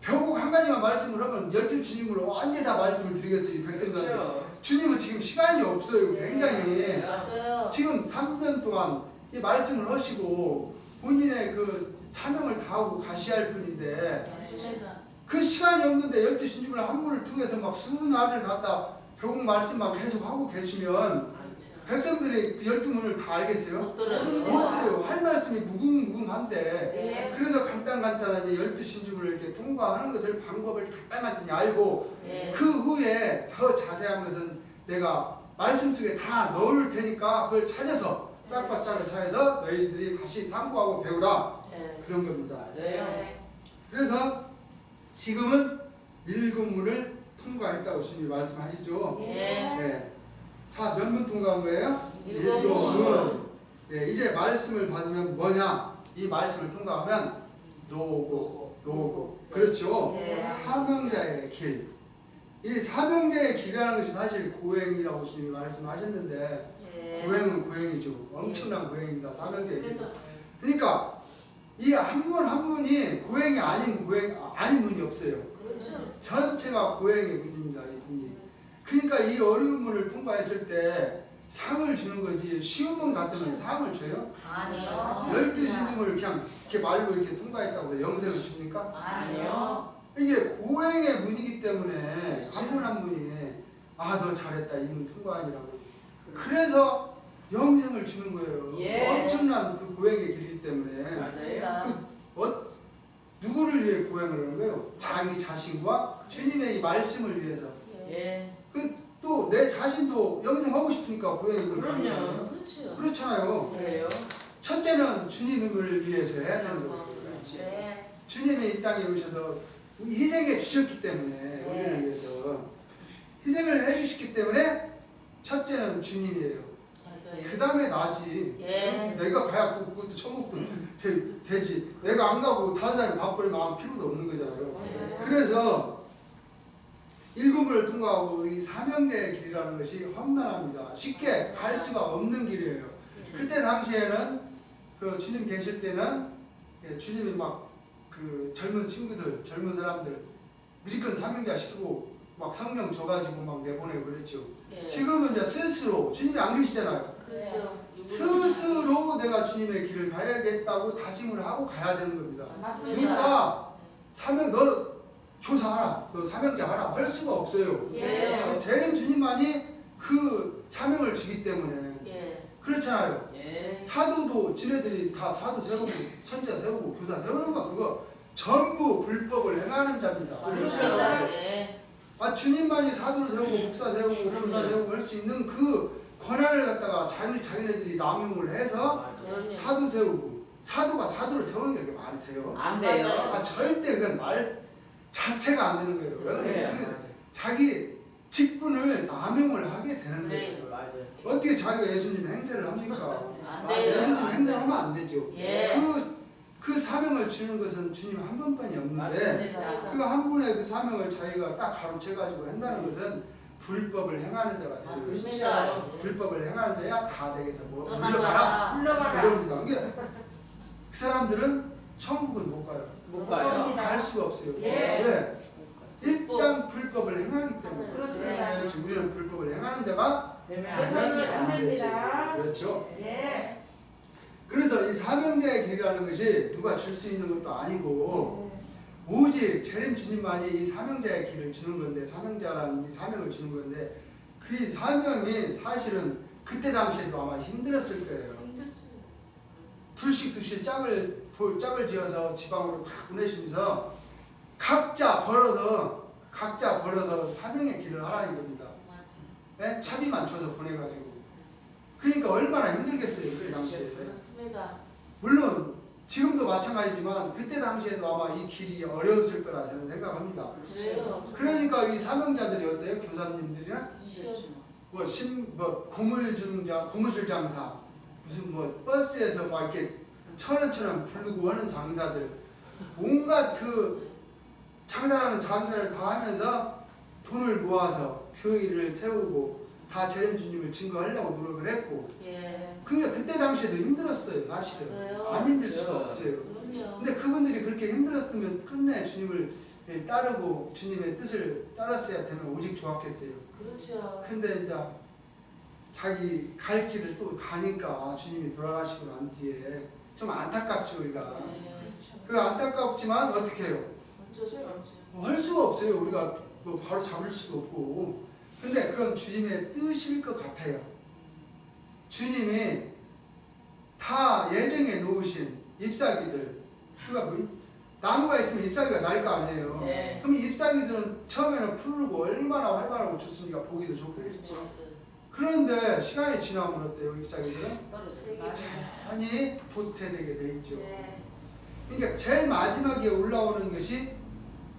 결국 한 가지만 말씀을 하면 12주님으로 완전히 다 말씀을 드리겠어요, 이 백성들한테. 그렇죠. 주님은 지금 시간이 없어요, 굉장히. 네. 맞아요. 지금 3년 동안 이 말씀을 하시고 본인의 그 사명을 다하고 가시할 분인데 맞습니다. 그 시간이 없는데 12신중을 한 분을 통해서 막 수날을 갖다 결국 말씀만 계속 하고 계시면 그렇죠. 백성들이 그 12문을 다 알겠어요? 못 들어요. 못 들어요. 할 말씀이 무궁무궁한데 네. 그래서 간단간단한 12신중을 이렇게 통과하는 것을 방법을 간단간단히 알고 네. 그 후에 더 자세한 것은 내가 말씀 속에 다 넣을 테니까 그걸 찾아서 짝바짝을 찾아서 너희들이 다시 상고하고 배우라 네. 그런 겁니다. 맞아요. 그래서 지금은 7문을 통과했다고 주님이 말씀하시죠. 예. 네. 자, 몇 문 통과한 거예요? 7문. 예, 이제 말씀을 받으면 뭐냐? 이 말씀을 통과하면 노고. 그렇죠? 네. 사명자의 길. 이 사명자의 길이라는 것이 사실 고행이라고 주님이 말씀하셨는데 예. 고행은 고행이죠. 엄청난 고행입니다. 사명자의 길. 맞습니다. 그러니까 이 한 분 한 분이 고행이 아닌 분이 없어요. 그렇죠. 전체가 고행의 분입니다. 이 분이. 그러니까 이 어려운 분을 통과했을 때 상을 주는 거지 쉬운 분 같으면 상을 줘요? 아니요. 12신중을 그냥 이렇게 말로 이렇게 통과했다고 해서 영생을 줍니까? 아니요. 이게 고행의 분이기 때문에 한 분 한 분이 너 잘했다 이 분 통과하니라고 그래서 영생을 주는 거예요. 예. 엄청난 그 고행의 길이기 때문에 맞습니다. 누구를 위해 고행을 하는 거예요? 자기 자신과 주님의 이 말씀을 위해서. 예. 또 내 자신도 영생하고 싶으니까 고행을 하는 거예요. 그럼요. 그렇죠. 그렇잖아요. 그래요. 첫째는 주님을 위해서 해야 되는 거예요. 네. 주님이 이 땅에 오셔서 희생해 주셨기 때문에 네. 우리를 위해서 희생을 해주셨기 때문에 첫째는 주님이에요. 맞아요. 그 다음에 나지. 예. 내가 가야 그것도 천국도 되지. 내가 안 가고 다른 사람이 가버리면 아무 필요도 없는 거잖아요. 맞아요. 그래서 일곱을 통과하고 이 사명자의 길이라는 것이 험난합니다. 쉽게 갈 수가 없는 길이에요. 그때 당시에는 그 주님 계실 때는 주님이 막 그 젊은 친구들, 젊은 사람들 무조건 사명자 시키고 막 성령 줘가지고 막 내보내고 그랬죠. 예. 지금은 이제 스스로 주님이 안 계시잖아요. 그렇죠. 스스로 내가 주님의 길을 가야겠다고 다짐을 하고 가야 되는 겁니다. 맞습니다. 누가 너는 조사하라, 너 사명자 하라 할 수가 없어요. 예. 재림 주님만이 그 사명을 주기 때문에 예. 그렇잖아요. 예. 사도도 지네들이 다 사도 세우고 선지자 세우고 교사 세우는 거 그거 전부 불법을 행하는 자입니다. 그렇습니다. 예. 주님만이 사도를 세우고 목사 세우고 교사 세우고 할 수 있는 그 권한을 갖다가 자기네들이 남용을 해서 그럼요. 사도 세우고 사도가 사도를 세우는 게 그렇게 말이 돼요. 안 돼요. 맞아요. 절대 그건 말 자체가 안 되는 거예요. 그래요. 자기 직분을 남용을 하게 되는 네. 거예요. 맞아요. 어떻게 자기가 예수님 행세를 합니까? 안 맞아요. 돼요. 예수님 행세하면 안 되죠. 예. 그 사명을 주는 것은 주님 한 분뿐이 없는데 맞습니다. 그 한 분의 그 사명을 자기가 딱 가로채가지고 한다는 것은 불법을 행하는 자가 돼요. 맞습니다. 불법을 행하는 자야 다 되겠어. 뭐 물러가라. 떠나가라. 흘러가라. 그럽니다. 그러니까 그 사람들은 천국은 못 가요. 못 가요. 갈 수가 없어요. 예. 왜? 일단 불법을 행하기 때문에. 그렇습니다. 그렇죠. 우리는 불법을 행하는 자가 되면 되면 안 안 되죠. 됩니다. 그렇죠. 예. 그래서 이 사명자의 길이라는 것이 누가 줄 수 있는 것도 아니고 오직 재림 주님만이 이 사명자의 길을 주는 건데 사명자라는 이 사명을 주는 건데 그 사명이 사실은 그때 당시에도 아마 힘들었을 거예요. 둘씩 짝을 지어서 지방으로 다 보내시면서 각자 벌어서 사명의 길을 하라는 겁니다. 네? 차비만 줘서 보내가지고. 그러니까 얼마나 힘들겠어요 그 당시에. 그렇습니다. 물론 지금도 마찬가지지만 그때 당시에도 아마 이 길이 어려웠을 거라 저는 생각합니다. 그래요. 그러니까 이 사명자들이 어때요? 교사님들이나 시험. 고무줄 장사 무슨 뭐 버스에서 막 이렇게 천원 부르고 하는 장사들 온갖 그 장사라는 장사를 다 하면서 돈을 모아서 교회를 세우고 다 재림 주님을 증거하려고 노력을 했고 예. 그게 그때 당시에도 힘들었어요 사실은. 맞아요. 안 힘들 수가 없어요. 그럼요. 근데 그분들이 그렇게 힘들었으면 끝내 주님을 따르고 주님의 뜻을 따랐어야 되면 오직 좋았겠어요. 그렇죠. 근데 이제 자기 갈 길을 또 가니까 주님이 돌아가시고 난 뒤에 좀 안타깝죠 우리가. 예. 그 안타깝지만 어떻게 해요? 어쩔 수 없죠. 할 수가 없어요. 우리가 뭐 바로 잡을 수도 없고. 근데 그건 주님의 뜻일 것 같아요. 주님이 다 예정해 놓으신 잎사귀들. 그러니까 뭐 나무가 있으면 잎사귀가 날 거 아니에요. 네. 그럼 잎사귀들은 처음에는 푸르고 얼마나 활발하고 좋습니까? 보기도 좋고. 맞아요. 그런데 시간이 지나면 어때요? 잎사귀들은? 떨어지게. 많이 도태되게 돼 있죠. 네. 그러니까 제일 마지막에 올라오는 것이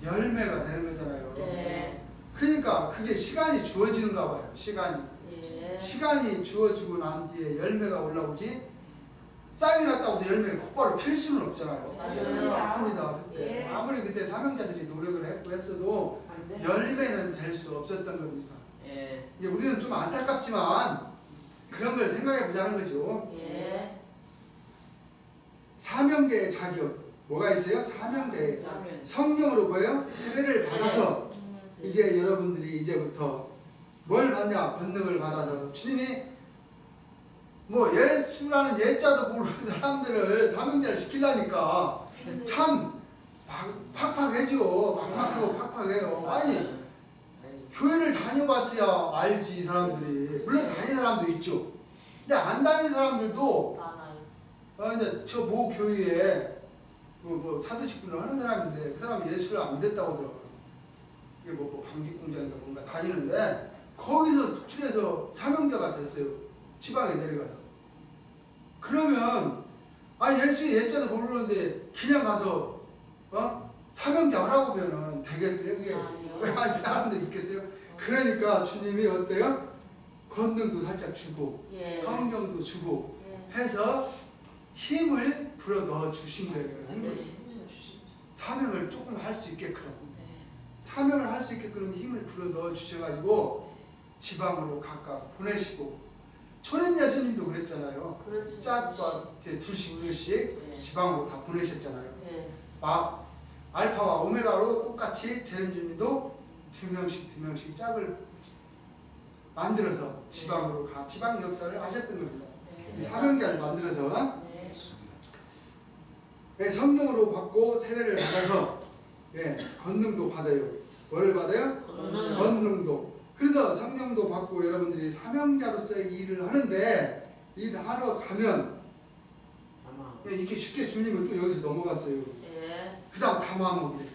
열매가 되는 거잖아요. 네. 그러니까 그게 시간이 주어지는가 봐요. 시간이 예. 주어지고 난 뒤에 열매가 올라오지 쌓여놨다고 해서 열매를 곧바로 필 수는 없잖아요. 맞아요. 맞습니다. 그때 예. 아무리 그때 사명자들이 노력을 했고 했어도 안 돼. 열매는 될 수 없었던 겁니다. 예. 이게 우리는 좀 안타깝지만 그런 걸 생각해 보자는 거죠. 예. 사명자의 자격 뭐가 있어요? 사명자의 사면. 성령으로 보여 세례를 받아서 이제 여러분들이 이제부터 뭘 받냐? 권능을 받아서 주님이 뭐 예수라는 예자도 모르는 사람들을 사명자를 시키려니까 참 팍팍해죠. 막막하고 팍팍해요. 아니 교회를 다녀봤어야 알지 이 사람들이. 물론 다니는 사람도 있죠. 근데 안 다니는 사람들도 많아요. 근데 저 모 교회에 뭐 사도직분을 하는 사람인데 그 사람이 예수를 안 믿었다고 하더라고요. 이게 뭐 방직공장인가 뭔가 다니는데 거기서 특출해서 사명자가 됐어요. 지방에 내려가서. 그러면 예수의 예자도 모르는데 그냥 가서 사명자 하라고 하면 되겠어요? 그게 왜 사람들이 믿겠어요? 그러니까 주님이 어때요? 권능도 살짝 주고 예. 성령도 주고 예. 해서 힘을 불어 넣어 주신 거예요. 힘을. 네. 사명을 조금 할 수 있게끔 네. 사명을 할 수 있게끔 힘을 불어 넣어 주셔가지고 지방으로 각각 보내시고 초림 예수님도 그랬잖아요. 그렇죠. 짝과 둘씩 예. 지방으로 다 보내셨잖아요. 예. 알파와 오메가로 똑같이 제рем주님도 두 명씩 짝을 만들어서 지방으로 지방 역사를 하셨던 겁니다. 이 사명자를 만들어서 성령으로 받고 세례를 받아서 권능도 받아요. 뭐를 받아요? 권능. 권능도. 그래서 성령도 받고 여러분들이 사명자로서의 일을 하는데 일을 하러 가면 아마. 이렇게 쉽게 주님은 또 여기서 넘어갔어요. 예. 그 다음 담화목이래.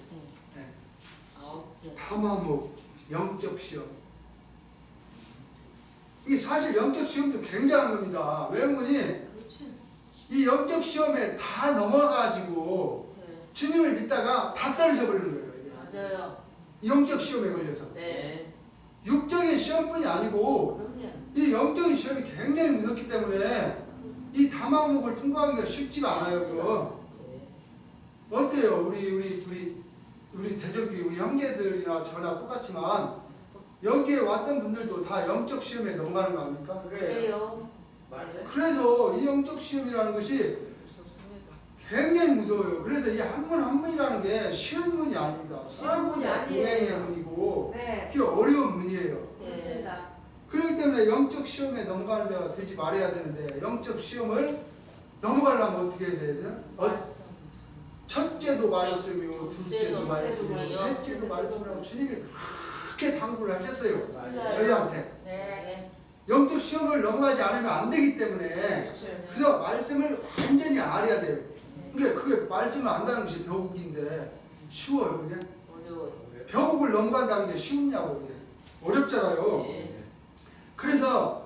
아홉째. 담화목, 영적 시험. 이게 사실 영적 시험도 굉장한 겁니다. 왜 그러니 그렇지. 이 영적 시험에 다 넘어가지고 예. 주님을 믿다가 다 떨어져 버리는 거예요. 이게. 맞아요. 영적 시험에 걸려서. 네. 육적인 시험뿐이 아니고 그럼요. 이 영적인 시험이 굉장히 무섭기 때문에 이 담화목을 통과하기가 쉽지가 않아요. 그거. 예. 어때요? 우리 대적교회 우리 형제들이나 저나 똑같지만 여기에 왔던 분들도 다 영적 시험에 넘어가는 거 아닙니까? 그래요. 맞아요. 그래서 이 영적 시험이라는 것이 무섭습니다. 굉장히 무서워요. 그래서 이 한 문 한 문이라는 게 쉬운 문이 아닙니다. 쉬운 문이 고행의 문이고 네. 그게 어려운 문이에요. 예. 그렇기 때문에 영적 시험에 넘어가는 자가 되지 말아야 되는데 영적 시험을 넘어가려면 어떻게 해야 돼요? 말씀. 첫째도 말씀이요, 둘째도 말씀이요, 말씀이요. 셋째도 말씀이라고 주님이 그렇게 당부를 하셨어요. 맞아요. 저희한테. 네. 영적 시험을 넘어가지 않으면 안 되기 때문에 그래서 말씀을 완전히 알아야 돼요. 그게 말씀을 안다는 것이 벼국인데 쉬워요 그게? 어려워요. 벼국을 넘어간다는 게 쉬우냐고 그게 어렵잖아요. 예. 그래서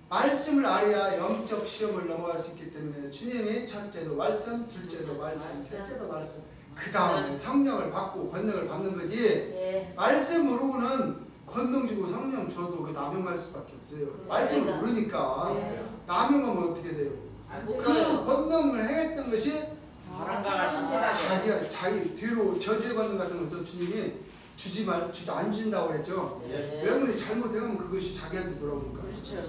말씀을 알아야 영적 시험을 넘어갈 수 있기 때문에 주님이 첫째도 말씀, 둘째도 말씀, 셋째도 말씀 그 다음에 성령을 받고 권능을 받는 거지 예. 말씀 모르고는 권능 주고 성령 줘도 그 남용할 수밖에 없어요. 말씀을 모르니까 네. 남용하면 어떻게 돼요? 그 권능을 행했던 것이 자기 뒤로 저주의 권능 같은 것을 주님이 주지 안 준다고 그랬죠. 예. 왜 그러니 잘못하면 그것이 자기한테 돌아오니까. 그렇죠.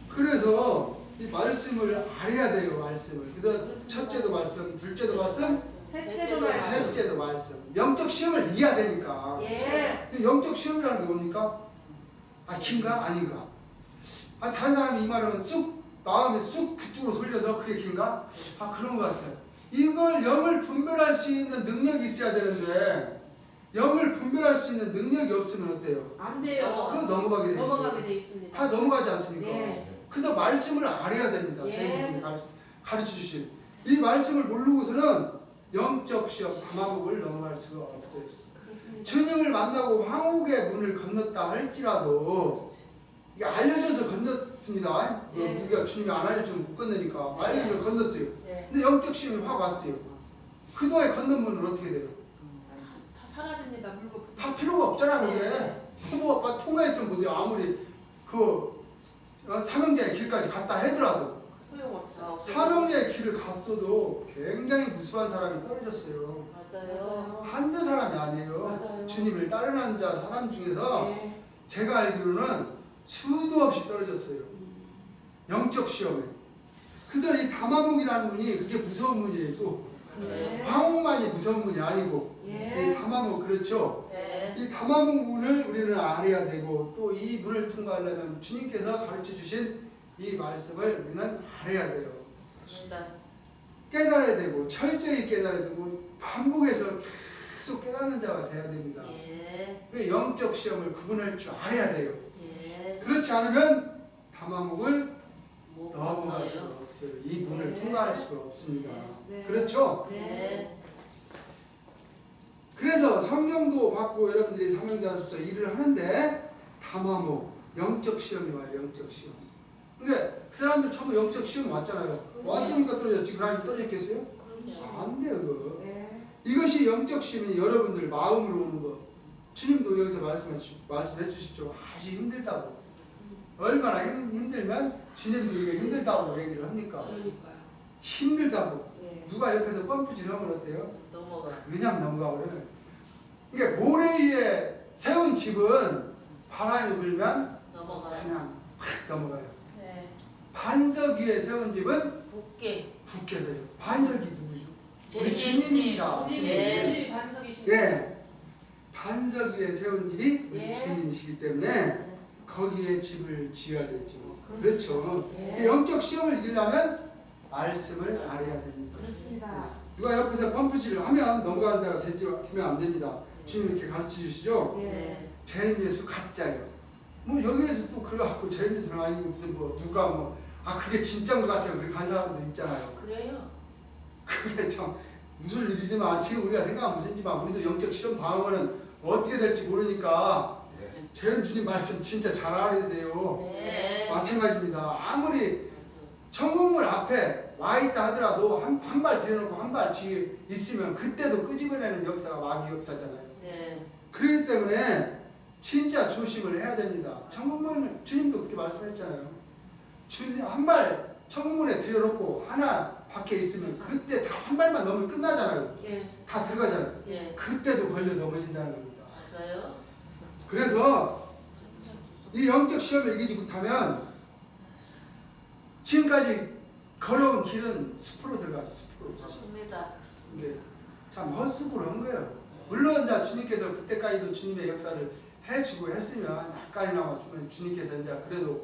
그래서 이 말씀을 알아야 돼요. 말씀을. 그래서 첫째도 말씀, 둘째도 말씀, 셋째도 말씀. 셋째도 말씀. 영적 시험을 이겨야 되니까. 예. 근데 영적 시험이라는 게 뭡니까? 긴가? 아닌가? 다른 사람이 이 말하면 마음이 쑥 그쪽으로 솔려서 그게 긴가? 그런 것 같아요. 이걸 영을 분별할 수 있는 능력이 있어야 되는데 영을 분별할 수 있는 능력이 없으면 어때요? 안 돼요. 그거 넘어가게 돼 있어요. 넘어가게 돼 있습니다. 다 넘어가지 않습니까? 예. 그래서 말씀을 알아야 됩니다. 예. 저희들이 가르쳐 주신 이 말씀을 모르고서는 영적 시험 담화목을 넘어갈 수가 없어요. 그렇습니다. 주님을 만나고 황옥의 문을 건넜다 할지라도 이게 알려져서 건넜습니다. 예. 우리가 주님이 안 알려주면 못 건너니까 알려져서 건넜어요. 네. 근데 영적 시험이 확 왔어요. 그동안에 건넌 문은 어떻게 돼요? 다 사라집니다. 물고. 다 필요가 없잖아 그게. 네. 뭐 통화했으면 뭐돼요. 아무리 그 사명자의 길까지 갔다 하더라도 소용없어. 삼형제의 길을 갔어도 굉장히 무수한 사람이 떨어졌어요. 맞아요. 한두 사람이 아니에요. 맞아요. 주님을 따르는 자 사람 중에서 네. 제가 알기로는 수도 없이 떨어졌어요. 영적 시험에. 그래서 이 다마목이라는 문이 그게 무서운 문이에요. 또 네. 황옥만이 무서운 문이 아니고 이 예. 다마목 그렇죠. 네. 이 다마목 문을 우리는 알아야 되고 또 이 문을 통과하려면 주님께서 가르쳐 주신 이 말씀을 우리는 알아야 돼요. 맞습니다. 깨달아야 되고 철저히 깨달아야 되고 반복해서 계속 깨닫는 자가 돼야 됩니다. 예. 그 영적 시험을 구분할 줄 알아야 돼요. 예. 그렇지 않으면 다마목을 못 넘어갈 건너요. 수가 없어요. 이 문을 네. 통과할 수가 없습니다. 네. 그렇죠? 네. 그래서 성령도 받고 여러분들이 삼형제하소서 일을 하는데 다마목 영적 시험이 와요. 영적 시험. 그러니까 그 사람들 전부 영적 시험 왔잖아요. 왔으니까 떨어졌지. 그 사람이 떨어졌겠어요? 그럼요. 안 돼요. 그거. 네. 이것이 영적 시험이 여러분들 마음으로 오는 거. 주님도 여기서 말씀해 주시죠. 아주 힘들다고. 얼마나 힘들면 주님도 이게 힘들다고 얘기를 합니까? 그러니까요. 힘들다고. 네. 누가 옆에서 펌프질하면 어때요? 넘어가. 그냥 넘어가버려요. 그러니까 모래 위에 세운 집은 바람이 불면 넘어가요. 그냥 팍 넘어가요. 네. 반석 위에 세운 집은 굳게. 굳게 서요. 반석이 누구죠? 우리 예수님. 주님입니다. 주님이 네. 주님이 반석이신데. 예. 반석 위에 세운 집이 우리 예. 주님이시기 때문에 거기에 집을 지어야 되죠. 그렇죠. 예. 영적 시험을 이기려면 말씀을 알아야 됩니다. 그렇습니다. 누가 옆에서 펌프질을 하면 넘어가는 자가 되면 안 됩니다. 주님 이렇게 가르쳐 주시죠. 예. 죄는 예수 가짜예요. 뭐 여기에서 또 그래갖고 죄는 예수는 아니고 무슨 뭐 누가 뭐 그게 진짜인 것 같아요. 그렇게 간 사람들 있잖아요. 그래요. 그게 참 무슨 일이지만 지금 우리가 생각하면 무슨지만 우리도 영적 시험 당하면은 어떻게 될지 모르니까 죄는 주님 말씀 진짜 잘 알아야 돼요. 네. 마찬가지입니다. 아무리 천국문 앞에 와 있다 하더라도 한 발 들여놓고 한 발 뒤에 있으면 그때도 끄집어내는 역사가 마귀 역사잖아요. 네. 그렇기 때문에 진짜 조심을 해야 됩니다. 천국문 주님도 그렇게 말씀했잖아요. 주님 한 발 천국문에 들여놓고 하나 밖에 있으면 그때 다 한 발만 넘으면 끝나잖아요. 예. 다 들어가잖아요. 예. 그때도 걸려 넘어진다는 겁니다. 맞아요. 그래서 이 영적 시험을 이기지 못하면 지금까지 걸어온 길은 숲으로 들어가죠. 숲으로. 맞습니다. 네. 참 헛수고를 한 거예요. 물론 자 주님께서 그때까지도 주님의 역사를 해주고 했으면 약간이나마 주님께서 이제 그래도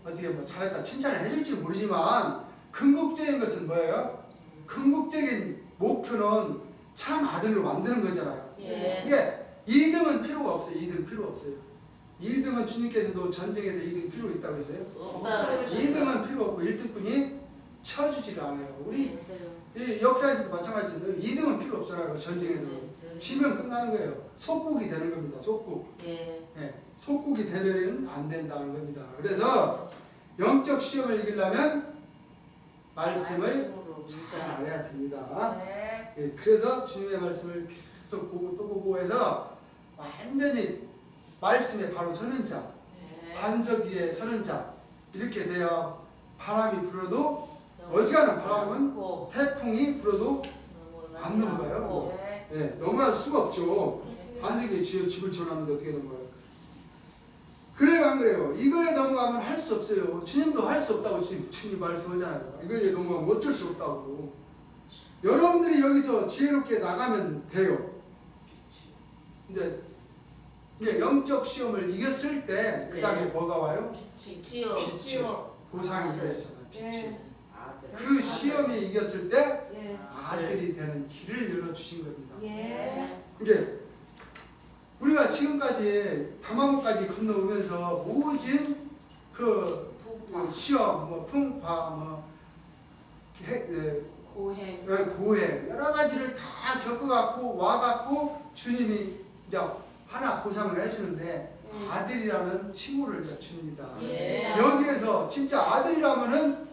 어떻게 뭐 잘했다 칭찬을 해줄지 모르지만 궁극적인 것은 뭐예요? 궁극적인 목표는 참 아들로 만드는 거잖아요. 예. 이게 2등은 필요가 없어요. 2등 필요 없어요. 2등은 주님께서도 전쟁에서 2등 필요 있다고 했어요. 없다. 2등은 필요 없고 1등뿐이 쳐주지를 않아요. 우리 이 역사에서도 마찬가지죠. 2등은 필요 없잖아요. 전쟁에서. 지면 끝나는 거예요. 속국이 되는 겁니다. 속국. 예. 네. 속국이 되면 안 된다는 겁니다. 그래서 영적 시험을 이기려면 말씀을 잘 알아야 됩니다. 네. 예, 그래서 주님의 말씀을 계속 보고 또 보고 해서 완전히 말씀에 바로 서는 자, 네. 반석 위에 서는 자 이렇게 돼야 바람이 불어도 어지간한 바람은 고. 태풍이 불어도 안 넘어가요. 네. 예, 넘어갈 수가 없죠. 그렇습니다. 반석 위에 집을 지어놨는데 어떻게 넘어가요? 그래요 안 그래요? 이거에 넘어가면 할 수 없어요. 주님도 할 수 없다고 주님 말씀하잖아요. 이거에 넘어가면 어쩔 수 없다고. 여러분들이 여기서 지혜롭게 나가면 돼요. 이제 이게 영적 시험을 이겼을 때 그 다음에 네. 뭐가 와요? 빛이요. 빛이 보상이 이루어지잖아요. 빛이. 네. 그 시험이 이겼을 때 예. 아들이 되는 길을 열어주신 겁니다. 예. 이게 우리가 지금까지 다마고까지 건너오면서 모진 그 시험, 뭐 풍파, 뭐 고행. 고해 여러 가지를 다 겪어갖고 와갖고 주님이 이제 하나 보상을 해주는데 아들이라는 칭호를 줍니다. 예. 여기에서 진짜 아들이라면은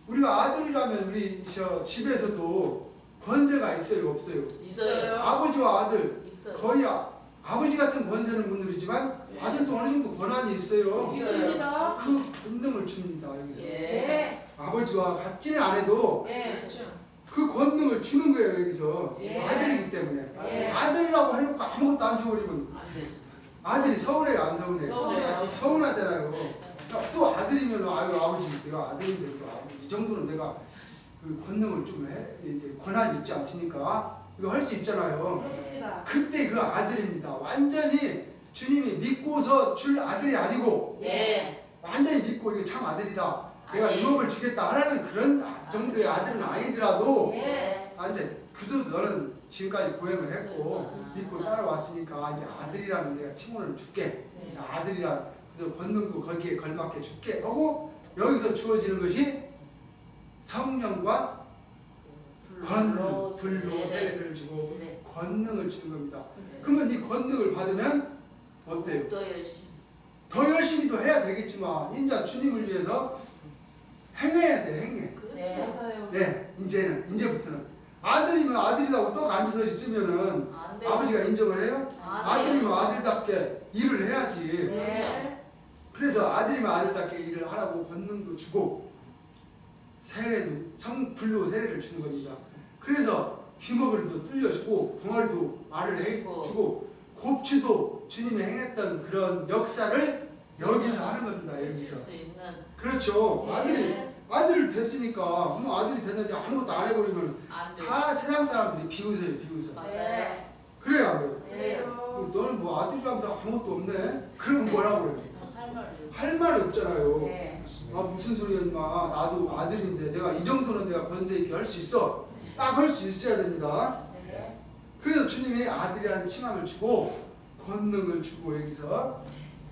우리가 아들이라면 우리 저 집에서도 권세가 있어요, 없어요? 있어요. 아버지와 아들 있어요. 거의 아버지 같은 권세는 못 누리지만 아들도 어느 정도 권한이 있어요. 있습니다. 그 권능을 줍니다. 여기서 예. 아버지와 같지는 않아도 예. 그 권능을 주는 거예요. 여기서 예. 아들이기 때문에 예. 아들이라고 해놓고 아무것도 안 줘버리면 안 돼. 아들이 서운해요, 안 서운해요? 서운해요. 서운하잖아요. 또 아들이면 아유 아버지 내가 아들인데 이 정도는 내가 그 권능을 좀 해, 이제 권한이 있지 않습니까? 이거 할 수 있잖아요. 그렇습니다. 그때 그 아들입니다. 완전히 주님이 믿고서 줄 아들이 아니고 예. 완전히 믿고 이게 참 아들이다. 내가 아멘. 유업을 주겠다 하라는 그런 정도의 아들은 아니더라도 예. 이제 그도 너는 지금까지 고행을 했고 믿고 따라왔으니까 이제 아들이라는 내가 칭호를 줄게. 이제 아들이라 그래서 권능도 거기에 걸맞게 줄게 하고 여기서 주어지는 것이 성령과 권능, 불로 세례를 주고 네. 권능을 주는 겁니다. 그러면 이 권능을 받으면 어때요? 또 열심히. 더 열심히도 해야 되겠지만 이제 주님을 위해서 행해야 돼, 행해. 네. 맞아요. 네, 이제부터는 아들이면 아들이라고 떡 앉아서 있으면은 안 돼. 아버지가 인정을 해요? 안 돼. 아들이면 아들답게 일을 해야지. 네. 그래서 아들이면 아들답게 일을 하라고 권능도 주고 세례도 성불로 세례를 주는 겁니다. 그래서 귀머거리도 뚫려주고 덩어리도 말을 해주고 곱추도 주님이 행했던 그런 역사를 여기서 하는 겁니다. 칠 여기서. 수 있는. 그렇죠. 예. 아들이 됐으니까 뭐 아들이 됐는데 아무것도 안 해버리면 안 돼. 세상 사람들이 비웃어요. 비웃어. 맞아요. 그래요, 안 그래요? 그래요. 너는 뭐 아들이라면서 아무것도 없네? 그러면 뭐라고 그래요? 할 말이. 할 말이 없잖아요. 네. 아 무슨 소리야 임마. 나도 아들인데 내가 이 정도는 내가 권세 있게 할 수 있어. 딱 할 수 있어야 됩니다. 네. 그래서 주님이 아들이라는 칭함을 주고 권능을 주고 여기서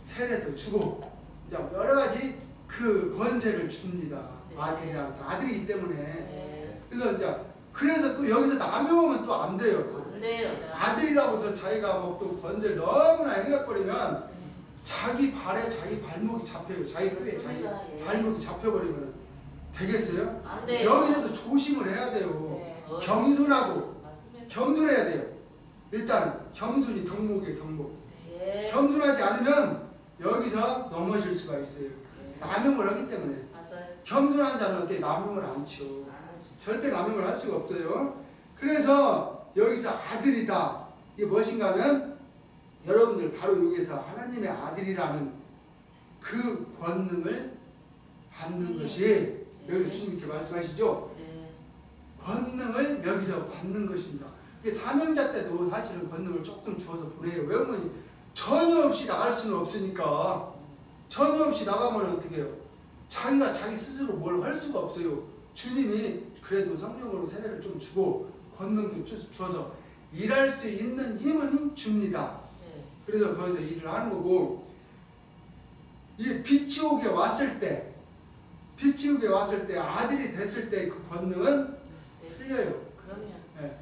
세례도 주고 이제 여러 가지 그 권세를 줍니다. 네. 아들이랑 아들이기 때문에. 네. 그래서 이제 그래서 또 여기서 남용하면 또 안 돼요. 또. 안 돼요. 아들이라고서 자기가 뭐 또 권세를 너무나 행해버리면 자기 발에 자기 발목이 잡혀요. 자기 뼈에 자기 그렇습니다. 예. 발목이 잡혀버리면 되겠어요? 안 돼요. 여기서도 조심을 해야 돼요. 네. 겸손하고 맞습니다. 겸손해야 돼요. 일단 겸손이 덕목이에요. 덕목. 예. 겸손하지 않으면 여기서 넘어질 수가 있어요. 그렇습니다. 남용을 하기 때문에. 맞아요. 겸손한 자는 어때? 남용을 안 쳐. 절대 남용을 할 수가 없어요. 그래서 여기서 아들이다. 이게 무엇인가 하면 여러분들 바로 여기서 하나님의 아들이라는 그 권능을 받는 것이 여기서 주님께 말씀하시죠. 네. 권능을 여기서 받는 것입니다. 이게 사명자 때도 사실은 권능을 조금 주어서 보내요. 왜 그러면 전혀 없이 나갈 수는 없으니까 전혀 없이 나가면 어떻게 해요? 자기가 자기 스스로 뭘 할 수가 없어요. 주님이 그래도 성령으로 세례를 좀 주고 권능도 주어서 일할 수 있는 힘은 줍니다. 네. 그래서 거기서 일을 하는 거고 이 빛이 오게 왔을 때 아들이 됐을 때 그 권능은 네. 틀려요. 그럼요. 예.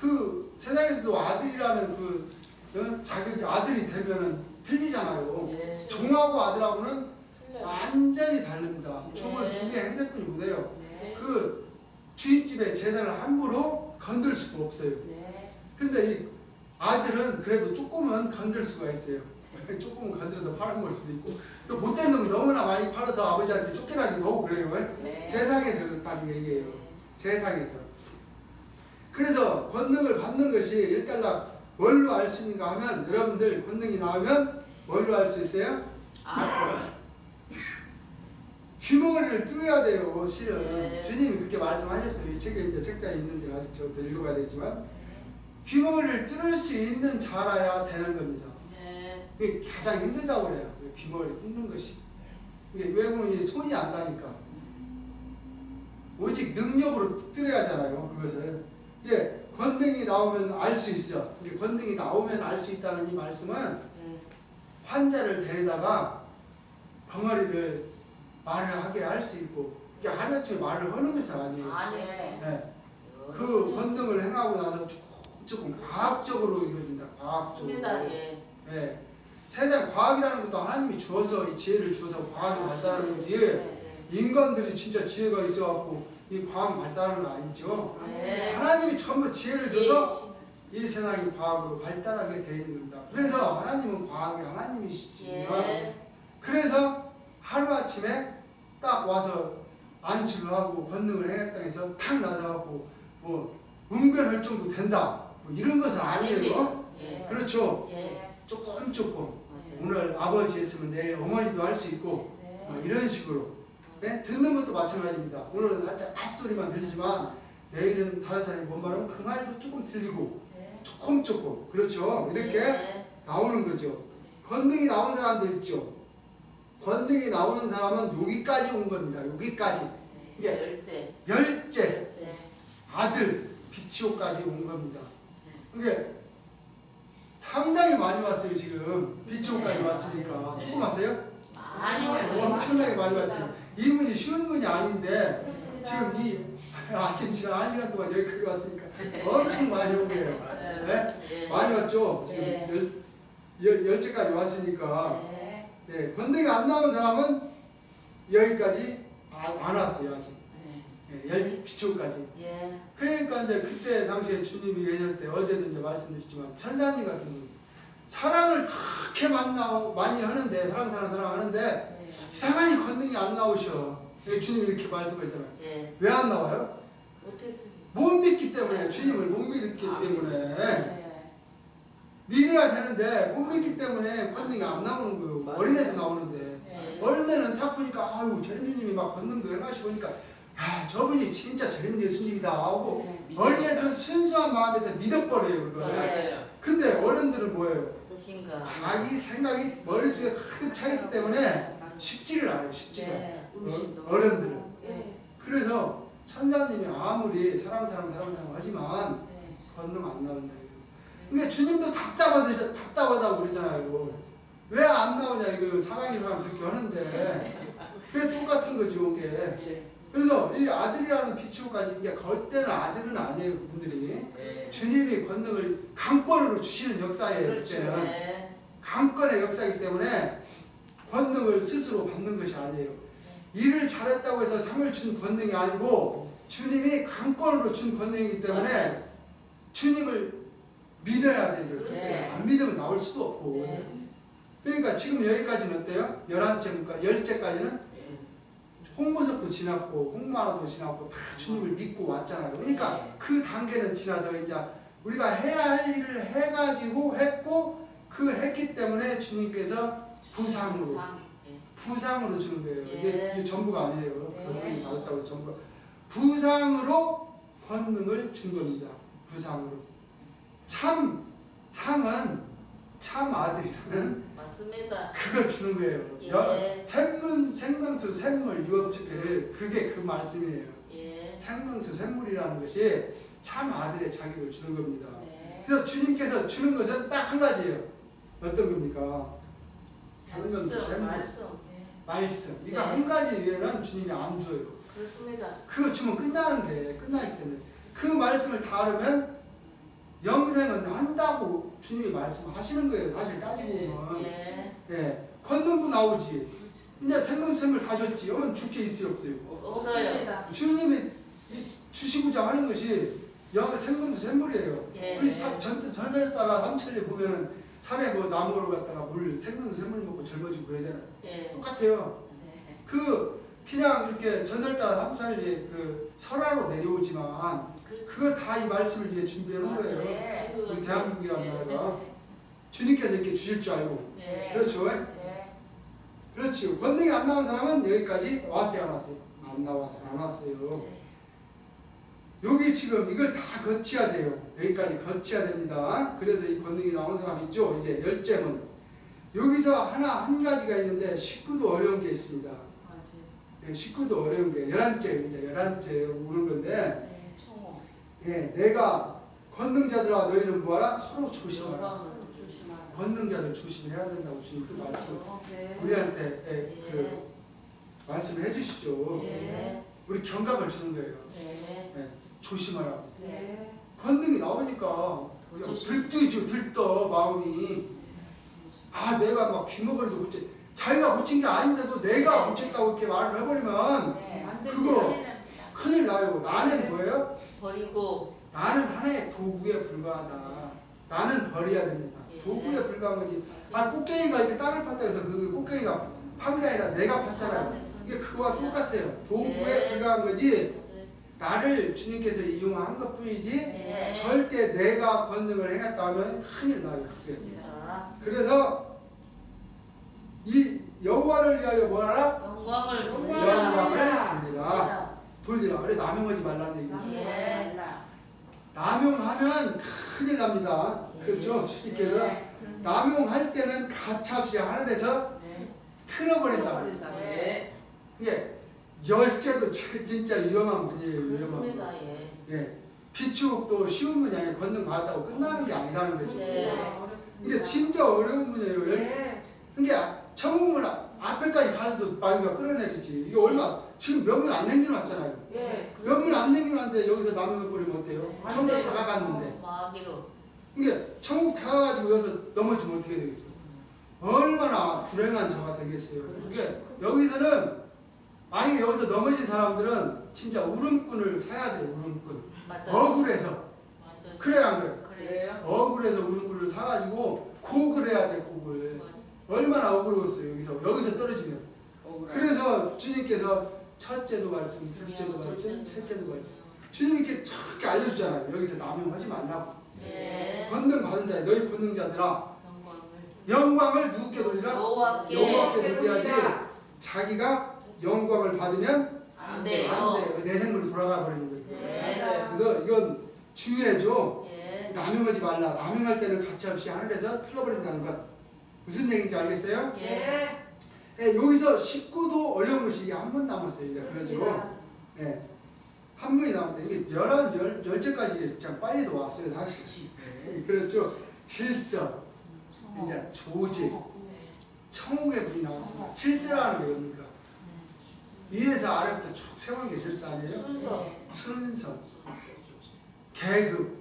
그 세상에서도 아들이라는 그 자격이 아들이 되면은 틀리잖아요. 네. 종하고 아들하고는 틀려요. 완전히 다릅니다. 네. 종은 종의 행세꾼이 못해요. 네. 그 주인집의 재산을 함부로 건들 수가 없어요. 네. 근데 이 아들은 그래도 조금은 건들 수가 있어요. 조금은 건드려서 팔아먹을 수도 있고 또 못된 놈을 너무나 많이 팔아서 아버지한테 쫓겨나기도 하고 그래요. 네. 세상에서 그렇다는 얘기예요. 세상에서. 그래서 권능을 받는 것이 일단락 뭘로 알 수 있는가 하면 여러분들 권능이 나오면 뭘로 알 수 있어요? 아들. 귀머거리를 뚫어야 돼요. 실은 네. 주님이 그렇게 말씀하셨어요. 이 책에 이제 책자에 있는지 아직 저도 읽어봐야 되지만 귀머거리를 뚫을 수 있는 자라야 되는 겁니다. 네. 그게 가장 힘들다고 그래요. 귀머거리 뚫는 것이. 이게 외국인이 손이 안 다니까. 오직 능력으로 뚫어야 하잖아요. 그것을. 이게 권능이 나오면 알 수 있어. 이게 권능이 나오면 알 수 있다는 이 말씀은 네. 환자를 데려다가 벙어리를 말을 하게 할 수 있고 이게 하루아침에 말을 하는 것은 아니에요. 아니에요. 네. 그 권능을 행하고 나서 조금 과학적으로 이루어진다. 과학적으로. 맞습니다. 예. 네. 세상 과학이라는 것도 하나님이 주어서 이 지혜를 주어서 과학이 발달하는 거지. 네. 인간들이 진짜 지혜가 있어갖고 이 과학이 발달하는 거 아니죠. 네. 하나님이 전부 지혜를 줘서 이 세상이 과학으로 발달하게 되어 있는 겁니다. 그래서 하나님은 과학의 하나님이시지만 예. 그래서 하루아침에 딱 와서 안수를 하고 권능을 행했다 해서 탁 나서갖고 뭐 웅변할 정도 된다 뭐 이런 것은 아니에요. 예. 그렇죠. 예. 조금 맞아요. 오늘 아버지 했으면 내일 어머니도 할 수 있고 이런 식으로 네? 듣는 것도 마찬가지입니다. 오늘은 살짝 앗소리만 들리지만 내일은 다른 사람이 뭔 말하면 그 말도 조금 들리고 조금 그렇죠. 이렇게 예. 나오는 거죠. 권능이 나온 사람들 있죠. 권능이 나오는 사람은 여기까지 온 겁니다. 여기까지 이게 열째. 열째 열째. 아들 비치오까지 온 겁니다. 이게 상당히 많이 왔어요. 지금 비치오까지 왔으니까 조금 왔어요? 많이 왔어요. 엄청나게 많이 왔죠. 이 문이 쉬운 문이 아닌데 지금 이 아침 시간 1시간 동안 여기까지 왔으니까 엄청 많이 온 거예요. 네? 예. 많이 왔죠. 지금 네. 열째까지 왔으니까 네. 네, 권능이 안 나온 사람은 여기까지 안 왔어요. 아직 네, 열 비초까지. 예. 그러니까 이제 그때 당시에 주님이 계실 때 어제도 이제 말씀드렸지만 천사님 같은 분 사랑을 그렇게 많이 하는데 사랑하는데 이상하게 권능이 안 나오셔. 주님이 이렇게 말씀하셨잖아요. 예. 왜 안 나와요? 못했습니다. 못 믿기 때문에 주님을 못 믿기 때문에 예. 믿어야 되는데 못 믿기 때문에 권능이 안 나오는 거예요. 맞아요. 어린애도 나오는데 예. 어린애는 딱 보니까 아유 재림주님이 막 권능도 행하시고 보니까 야 저분이 진짜 재림 예수님이다 하고 네. 어린애들은 순수한 마음에서 믿어버려요 그거. 맞아요. 근데 어른들은 뭐예요? 그렇긴가. 자기 생각이 머릿속에 가득 차있기 때문에 쉽지를 않아요. 쉽지가 않아요. 예. 의심도. 어른들은. 예. 그래서 천사님이 아무리 사랑 하지만 예. 권능 안 나온다. 그러니까 주님도 답답하다고 그러잖아요. 왜 안 나오냐 이거 사랑이 사람 그렇게 하는데 그게 똑같은 거죠 이게. 그래서 이 아들이라는 비추까지 이게 겉대는 아들은 아니에요 그분들이. 예. 주님이 권능을 강권으로 주시는 역사예요. 그렇죠. 그때는 예. 강권의 역사이기 때문에 권능을 스스로 받는 것이 아니에요. 일을 잘했다고 해서 상을 준 권능이 아니고 주님이 강권으로 준 권능이기 때문에 맞아요. 주님을 믿어야 되죠. 그렇죠. 안 믿으면 나올 수도 없고. 예. 그러니까 지금 여기까지는 어때요? 11째까지는 예. 홍보석도 지났고 홍마라도 지났고 다 주님을 믿고 왔잖아요. 그러니까 그 단계는 지나서 이제 우리가 해야 할 일을 해가지고 했고 그 했기 때문에 주님께서 부상으로 예. 부상으로 주는 거예요. 예. 이게 전부가 아니에요. 예. 권능을 받았다고 해서 전부가 부상으로 권능을 준 겁니다. 부상으로. 참 상은 참 아들이라는 맞습니다. 그걸 주는 거예요. 예. 생명수 샘물 유업집회를 그게 그 말씀이에요. 예. 생명수 샘물이라는 것이 참 아들의 자격을 주는 겁니다. 네. 그래서 주님께서 주는 것은 딱 한 가지예요. 어떤 겁니까? 생명수 샘물. 말씀. 이거 네. 한 가지 외에는 주님이 안 줘요. 그렇습니다. 그거 주면 끝나는 게 끝나기 때문에 그 말씀을 다루면 영생은 한다고 주님이 말씀하시는 거예요. 사실 따지고 보면. 예. 예, 권능도 나오지. 이제 생명샘을 다 줬지. 그러면 줄 게 있어요, 없어요? 없어요. 주님이 주시고자 하는 것이 생명수 샘물이에요. 예. 우리 전설 따라 삼천리 보면은 산에 뭐 나무로 갔다가 물 생명수 샘물 먹고 젊어지고 그러잖아요. 예. 똑같아요. 네. 그냥 이렇게 전설 따라 삼천리 그 설화로 내려오지만 그거 다 이 말씀을 위해 준비해 놓은 거예요. 예. 우리 대한민국이라는 예. 나라가 주님께서 이렇게 주실 줄 알고. 예. 그렇죠? 예. 그렇죠. 권능이 안 나온 사람은 여기까지 왔어요, 안 왔어요? 안 왔어요. 여기 지금 이걸 다 거쳐야 돼요. 여기까지 거쳐야 됩니다. 그래서 이 권능이 나온 사람 있죠? 이제 열째문. 여기서 한 가지가 있는데 19도 어려운 게 있습니다. 맞아요. 19도 어려운 게 11째 오는 건데 네. 총호. 예, 내가 권능자들아 너희는 뭐하라? 서로 조심하라. 서로 조심하라. 권능자들 조심해야 된다고 주님 또 말씀 네. 우리한테 예. 그 말씀해 주시죠. 예. 우리 경각을 주는 거예요. 네. 예, 조심하라. 네. 권능이 나오니까 그냥 들떠 마음이. 아 내가 막 귀머거리도 고쳐 자기가 고친 게 아닌데도 내가 고쳤다고 이렇게 말을 해버리면 네. 그거 큰일 나요. 나는 뭐예요? 버리고. 나는 하나의 도구에 불과하다. 나는 버려야 됩니다. 예. 도구에 불과한 거지. 맞아요. 아, 꽃게이가 이렇게 땅을 팠다 해서 그 꽃게이가 판 게 아니라 내가 팠잖아요. 사람의 손. 이게 그거와 예. 똑같아요. 도구에 예. 불과한 거지. 맞아요. 나를 주님께서 이용한 것 뿐이지 예. 절대 내가 권능을 행했다면 큰일 나요. 그게. 맞습니다. 그래서 이 여호와를 위하여 뭐하라? 영광을 영광을 돌리라. 돌리라. 돌리라. 그래 남용하지 말라는 얘기죠. 예. 남용하면 큰일 납니다. 그렇죠? 주님께서 네. 남용할 때는 가차없이 하늘에서 네. 틀어버린다. 네. 이게 열째도 진짜 위험한 분이에요. 위험한 분. 그렇습니다. 예. 예. 비추국도 쉬운 분이 아니라 권능 받았다고 끝나는 게 아니라는 거죠. 네. 이게 진짜 어려운 분이에요. 그러니까 천국문 앞에까지 가서도 마귀가 끌어내리지. 이게 얼마 지금 몇 분 안 남겨놨잖아요. 몇 분 안 남겨놨는데 여기서 남용을 버리면 어때요? 천국 다가갔는데. 마귀로. 이게 천국 다가가지고 여기서 넘어지면 어떻게 되겠어요? 얼마나 불행한 저가 되겠어요. 이게 여기서는 만약에 여기서 넘어진 사람들은 진짜 울음꾼을 사야 돼요. 울음꾼. 맞아요. 억울해서. 맞아요. 그래 안 그래? 그래요. 억울해서 울음꾼을 사가지고 곡을 해야 돼. 곡을. 맞아. 얼마나 억울했어요. 여기서 떨어지면. 그래서 주님께서 첫째도 말씀, 둘째도 말씀, 셋째도 말씀. 주님이 이렇게 저렇게 알려주잖아요. 여기서 남용하지 말라고. 네. 권능 받은 자야. 너희 권능자들아. 영광을. 영광을 누구께 돌리라? 여호와께. 여호와께 돌려야지. 자기가 영광을 받으면 안 돼요. 안 돼요. 내 생으로 돌아가 버리는 거예요. 네. 그래서 이건 중요해죠. 예. 남용하지 말라. 남용할 때는 가차없이 하늘에서 틀어버린다는 것. 무슨 얘기인지 알겠어요? 예. 예, 여기서 19도 어려운 것이 한 번 남았어요. 이제 그렇죠. 예, 한 분이 남았는데 이게 11절까지 그냥 빨리도 왔어요. 사실. 그렇죠. 질서, 이제 조직, 청옥의 분이 나왔습니다. 질서라는 게 뭡니까? 위에서 아래부터 쭉 세우는 게 질서 아니에요? 순서. 순서, 계급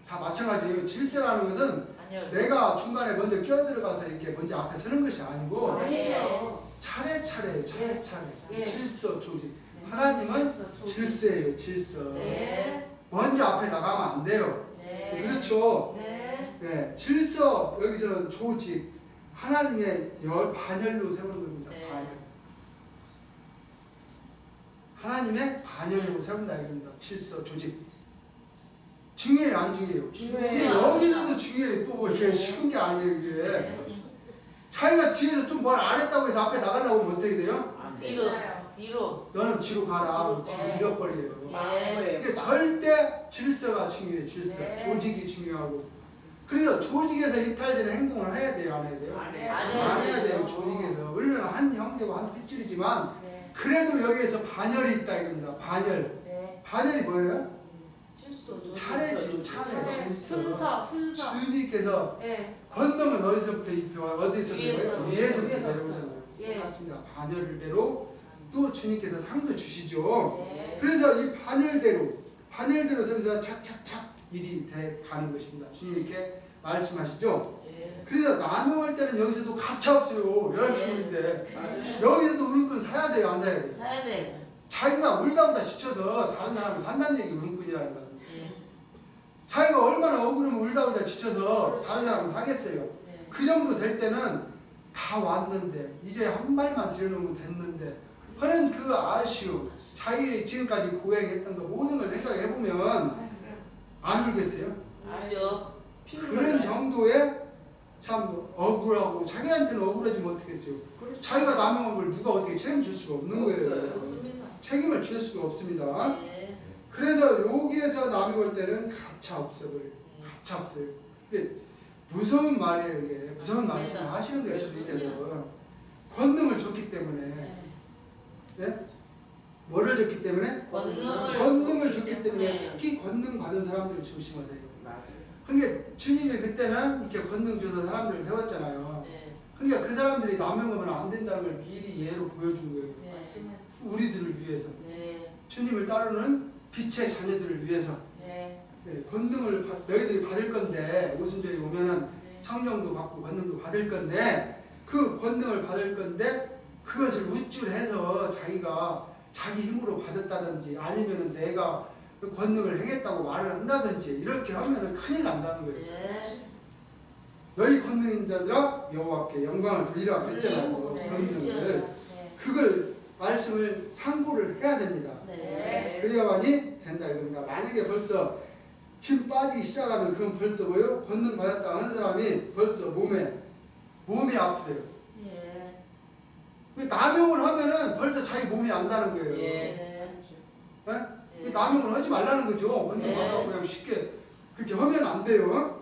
다 마찬가지예요. 질서라는 것은 아니요. 내가 중간에 먼저 끼어들어가서 이렇게 먼저 앞에 서는 것이 아니고 아니죠. 차례차례 예. 질서 조직. 하나님은 질서예요. 질서. 네. 먼저 앞에 나가면 안 돼요. 네. 그렇죠. 네. 네, 질서 여기서는 조직. 하나님의 반열로 세우는 겁니다. 네. 반열. 하나님의 반열로 세운다 이겁니다. 질서 조직. 중요해요, 안 중요해요? 중요해요. 근데 여기서도 중요해요. 또 이게 쉬운 게 아니에요, 이게. 자기가 뒤에서 좀 뭘 안 했다고 해서 앞에 나가려고 하면 어떻게 돼요? 뒤로. 뒤로. 너는 뒤로 가라. 뒤로 네. 밀어버려요. 예. 이게 절대 질서가 중요해요. 질서. 네. 조직이 중요하고. 그래서 조직에서 이탈되는 행동을 해야 돼요, 안 해야 돼요? 안 안 해야 돼요, 조직에서. 우리는 한 형제고 한 핏줄이지만 네. 그래도 여기에서 반열이 있다 이겁니다. 반열. 네. 반열이 뭐예요? 질서. 차례지요, 차례. 질서. 순서. 주님께서 예. 건너면 어디서부터 입혀와요? 어디서부터 위에서. 위에서부터 위에서. 내려오잖아요. 예. 맞습니다. 반열대로 또 주님께서 상도 주시죠. 네. 그래서 이 반열대로 서면서 착착착 일이 돼 가는 것입니다. 주님께 말씀하시죠. 예. 그래서 나눔할 때는 여기서도 가차 없어요. 11친구인데 여기서도 우는꾼 사야 돼요, 안 사야 돼요? 사야 돼. 자기가 울다보다 지쳐서 다른 사람은 산다는 얘기 우는꾼이라는 거예요. 예. 자기가 얼마나 억울하면 울다보다 지쳐서 다른 사람은 사겠어요. 네. 그 정도 될 때는 다 왔는데 이제 한 말만 들여놓으면 됐는데 하는 그 아쉬움, 자기 지금까지 고행했던 거 모든 걸 생각해보면 안 울겠어요? 아죠. 그런 정도의 참 억울하고 자기한테는 억울해지면 어떻겠어요? 자기가 남용한 걸 누가 어떻게 책임질 수가 없는 거예요. 없습니다. 책임을 질 수가 없습니다. 네. 그래서 여기에서 남용할 때는 가차 없어요. 가차 없어요. 이게 무서운 말이에요. 이게 무서운 말씀을 하시는 거예요. 주님께서 권능을 줬기 때문에. 네? 뭐를 줬기 때문에? 권능을 줬기 때문에 특히 권능 받은 사람들을 조심하세요. 그러니까 주님이 그때는 이렇게 권능 주셔서 사람들을 세웠잖아요. 네. 그러니까 그 사람들이 남용하면 안 된다는 걸 미리 예로 보여준 거예요. 네. 맞습니다. 우리들을 위해서. 네. 주님을 따르는 빛의 자녀들을 위해서. 네. 네, 권능을 너희들이 받을 건데 오순절이 오면은 네. 성령도 받고 권능도 받을 건데 그 권능을 받을 건데 그것을 우쭐해서 자기가 자기 힘으로 받았다든지 아니면은 내가 권능을 행했다고 말을 한다든지 이렇게 하면은 큰일 난다는 거예요. 예. 너희 권능인 자들아 여호와께 영광을 돌리라 그랬잖아요. 네. 권능을 네. 그걸 말씀을 상고를 해야 됩니다. 네. 그래야만이 된다 이겁니다. 만약에 벌써 침 빠지기 시작하면 그건 벌써 뭐요? 권능 받았다 하는 사람이 벌써 몸이 아프대요. 예. 그 남용을 하면은 벌써 자기 몸이 안다는 거예요. 예. 그 예. 남용을 하지 말라는 거죠. 권능 네. 받아서 그냥 쉽게 그렇게 하면 안 돼요.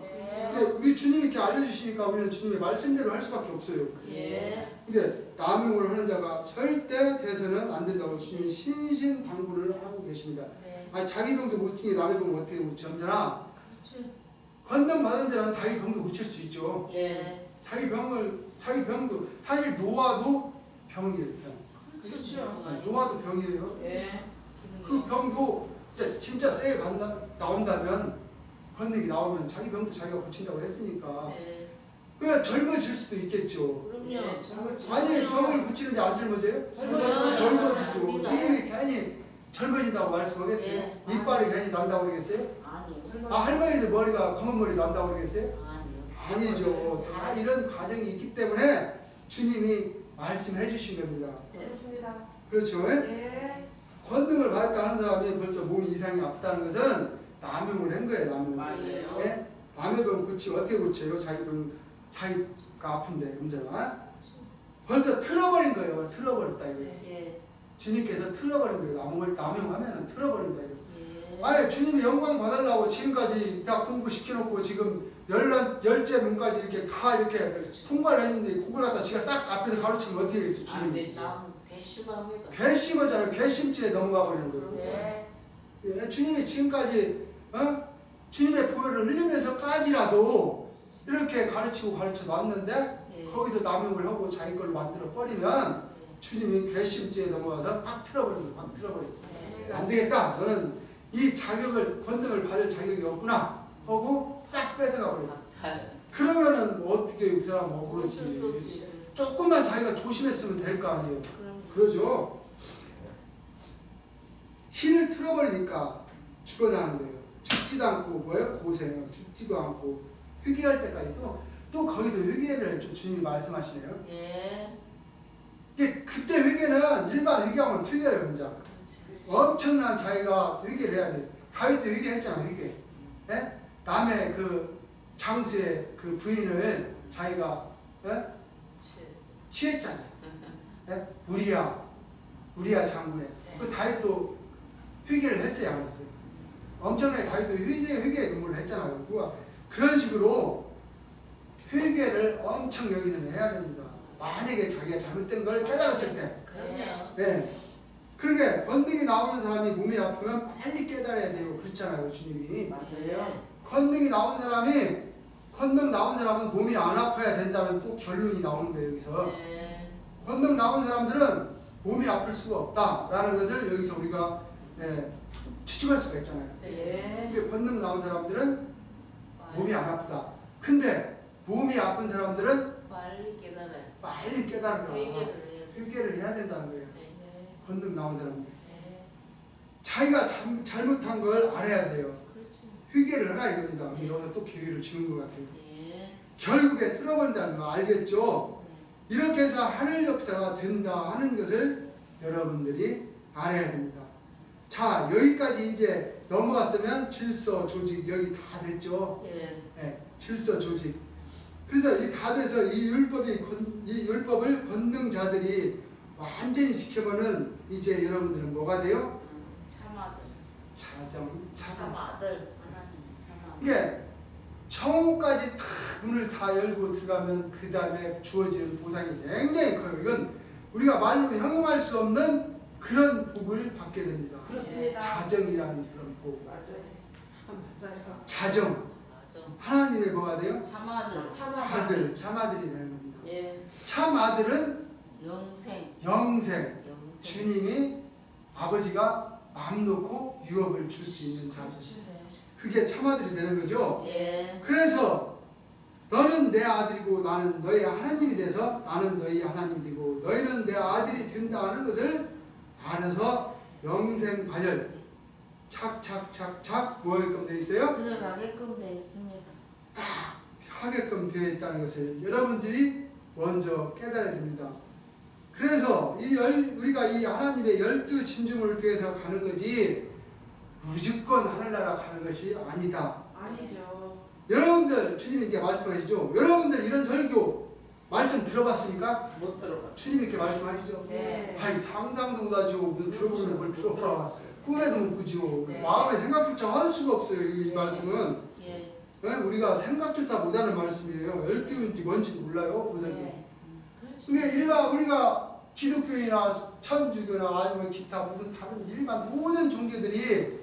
근데 우리 주님이 이렇게 알려주시니까 우리는 주님의 말씀대로 할 수밖에 없어요. 예. 근데 남용을 하는 자가 절대 돼서는 안 된다고 주님이 신신당부를 하고 계십니다. 네. 아니 자기 병도 못 고치니 남의 병 어떻게 고치? 엄선아 그렇죠. 권능 받은 자는 자기 병도 고칠 수 있죠. 예. 자기 병도 사실 노화도 병이에요. 그렇죠. 노화도 병이에요. 예. 그 병도 진짜 세게 나온다면 권능이 나오면 자기 병도 자기가 고친다고 했으니까 예. 그냥 젊어질 수도 있겠죠. 그럼요. 아니 병을 고치는데 안 젊어져요? 젊어지죠. 주님이 괜히 젊어진다고 말씀하겠어요? 예. 이빨이 괜히 난다고 그러겠어요? 아니요. 아 할머니들 머리가 검은 머리 난다고 그러겠어요? 아니요. 아니죠. 다 이런 과정이 있기 때문에 주님이 말씀해 주신 겁니다. 그렇습니다. 그렇죠? 예. 권능을 받았다 하는 사람이 벌써 몸이 이상이 아프다는 것은 남용을 한 거예요. 남용. 맞아요. 네? 남의 병 고치고 어떻게 고쳐요? 자기가 아픈데 음성아 벌써 틀어버린 거예요. 틀어버렸다 이거. 예. 주님께서 틀어버린 거예요. 남용하면은 틀어버린다 이거. 예. 아예 주님이 영광 받으려고 지금까지 다 공부시켜놓고 지금 열째 문까지 이렇게 다 이렇게 통과를 했는데 그걸 갖다 지가 싹 앞에서 가르치면 어떻게 하겠어요? 안 주님이. 되죠. 괘씸합니다. 괘씸하잖아요. 괘씸죄에 넘어가 버리는 거예요. 예. 예, 주님이 지금까지 주님의 보혈을 흘리면서까지라도 이렇게 가르쳐 놨는데 예. 거기서 남용을 하고 자기 걸로 만들어 버리면 주님이 괘씸죄에 넘어가서 팍 틀어버리는 거예요. 팍 틀어버리는 거예요. 예. 안 되겠다. 너는 이 자격을 권능을 받을 자격이 없구나 하고 싹 뺏어가 버려. 박탈. 그러면은 어떻게 그 사람 어쩔 수 억울하지. 없지. 조금만 자기가 조심했으면 될 거 아니에요. 그럼. 그러죠. 신을 틀어버리니까 죽어나는 거예요. 죽지도 않고 뭐예요? 고생. 죽지도 않고 회개할 때까지 또 거기서 회개를 주님이 말씀하시네요. 예. 이게 그때 회개는 일반 회개하고는 틀려요, 혼자. 그렇지. 엄청난 자기가 회개를 해야 돼요. 다윗도 회개했잖아, 회개. 예? 남의 그 장수의 그 부인을 자기가 취했잖아요. 예? 우리야 장군의. 그 다윗도 회개를 했어요, 안 했어요? 엄청나게 다윗도 회개의 눈물을 했잖아요. 그런 식으로 회개를 엄청 여기는 해야 됩니다. 만약에 자기가 잘못된 걸 깨달았을 때. 그럼요. 네. 그러게 권능이 나오는 사람이 몸이 아프면 빨리 깨달아야 돼요. 그렇잖아요, 주님이. 맞아요. 권능 나온 사람은 몸이 안 아파야 된다는 또 결론이 나오는 거예요, 여기서. 예. 권능 나온 사람들은 몸이 아플 수가 없다라는 것을 여기서 우리가 추측할 수가 있잖아요. 네. 그러니까 권능 나온 사람들은 몸이 안 아프다. 근데 몸이 아픈 사람들은 빨리 깨달아요. 빨리 깨달으라. 회개를 해야 돼. 회개를 해야 된다는 거예요. 네. 권능 나온 사람들. 네. 자기가 잘못한 걸 알아야 돼요. 그렇지. 회개를 하라 이겁니다. 여기서 또 기회를 주는 것 같아요. 예. 결국에 틀어버린다는 거 알겠죠? 이렇게 해서 하늘 역사가 된다 하는 것을 여러분들이 알아야 됩니다. 자, 여기까지 이제 넘어갔으면 질서, 조직 여기 다 됐죠? 예. 네, 질서, 조직. 그래서 이 다 돼서 이 율법을 권능자들이 완전히 지켜보는 이제 여러분들은 뭐가 돼요? 참아들. 참아들. 하나님 참아들. 이게 청호까지 다 문을 다 열고 들어가면 그 다음에 주어지는 보상이 굉장히 커요. 이건 우리가 말로 형용할 수 없는 그런 복을 받게 됩니다. 그렇습니다. 자정이라는 그런 복. 맞아요. 맞아요. 자정. 맞아. 하나님의 뭐가 돼요? 참아들. 참아들이 되는 겁니다. 예. 참아들은 영생. 영생. 영생. 주님이 아버지가 마음 놓고 유업을 줄 수 있는 자들. 그게 참아들이 되는 거죠. 예. 그래서 너는 내 아들이고 나는 너의 하나님이 돼서 나는 너희 하나님이 되고 너희는 내 아들이 된다 하는 것을 알아서 영생 반열 착착착착 뭐게끔 돼 있어요? 들어가게끔 되어 있습니다. 하게끔 되어 있다는 것을 여러분들이 먼저 깨달아야 됩니다. 그래서 우리가 이 하나님의 12진주문을 통해서 가는 거지 무조건 하늘나라 가는 것이 아니다. 아니죠. 여러분들 주님이 이렇게 말씀하시죠. 여러분들 이런 설교 말씀 들어봤습니까? 못 들어가. 주님이 이렇게 말씀하시죠. 네. 아니 상상도 못하죠. 무슨 들어보는 걸 들어봐. 들어봤어요. 꿈에도 못 꾸죠. 네. 마음에 생각조차 할 수가 없어요. 이 말씀은. 예. 네? 우리가 생각조차 못하는 말씀이에요. 12인지 뭔지도 몰라요. 보세요. 네. 그렇죠. 그게 일반 우리가 기독교나 천주교나 아니면 기타 무슨 다른 일반 모든 종교들이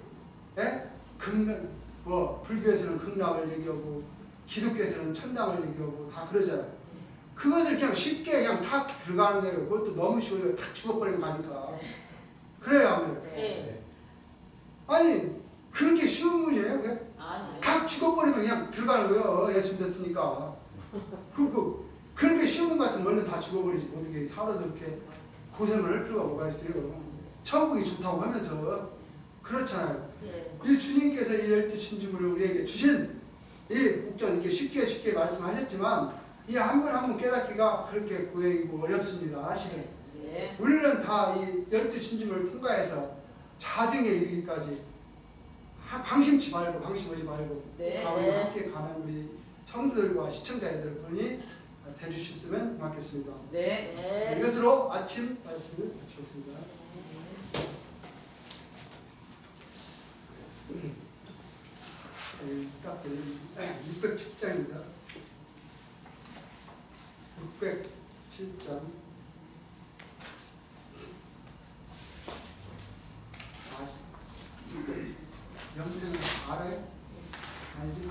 극락, 불교에서는 극락을 얘기하고 기독교에서는 천당을 얘기하고 다 그러잖아요. 그것을 그냥 쉽게 그냥 탁 들어가는 거예요. 그것도 너무 쉬워요. 탁 죽어버리고 가니까. 그래요, 안 그래요? 네. 아니 그렇게 쉬운 문이에요? 그게? 아니요. 탁 죽어버리면 그냥 들어가는 거예요. 예수 믿었으니까. 그렇게 쉬운 문 같으면 얼른 다 죽어버리지. 어떻게 살아서 이렇게 고생을 할 필요가 뭐가 있어요. 천국이 좋다고 하면서. 그렇잖아요. 예. 이 주님께서 이 12진주문을 우리에게 주신 이 목전 이렇게 쉽게 말씀하셨지만 이 한 번 한 번 깨닫기가 그렇게 고행이고 어렵습니다. 아시게. 예. 우리는 다 이 12진주문을 통과해서 자증에 이르기까지 방심치 말고 방심하지 말고 네. 다 우리 함께 가는 우리 성도들과 시청자 여러분이 대주셨으면 고맙겠습니다. 네. 네. 이것으로 아침 말씀을 마치겠습니다. 딱 607장입니다. 607장. 영생 알아요? 알지?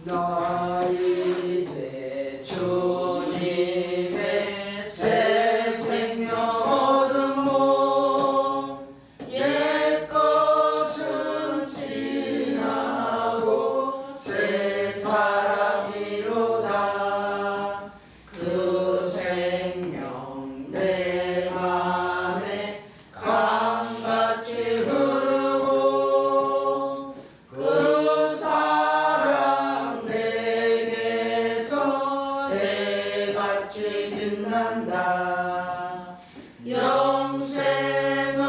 나 이제 주님의 새 생명 얻은 몸 옛것은 지나고 새 사람이로다. 그 생명 내 맘에 강같이 흐르고 그 사랑 내게서 해같이 빛난다. 영생을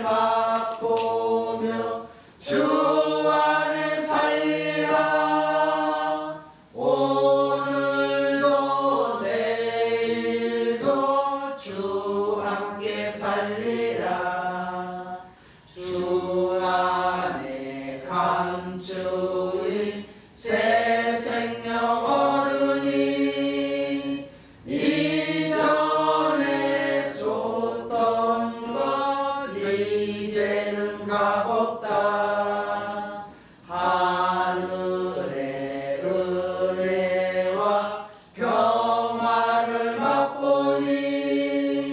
맛보며 주 안에 살리라. 오늘도 내일도 주 함께 살리라. 주 안에 감추인 새 생명 얻으니 이전에 줬던 것 이제는 값없다. 하늘의 은혜와 평화를 맛보니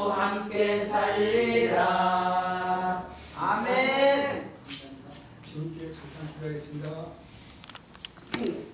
함께 살리라. 아멘. 주님께 잠깐 기도하겠습니다.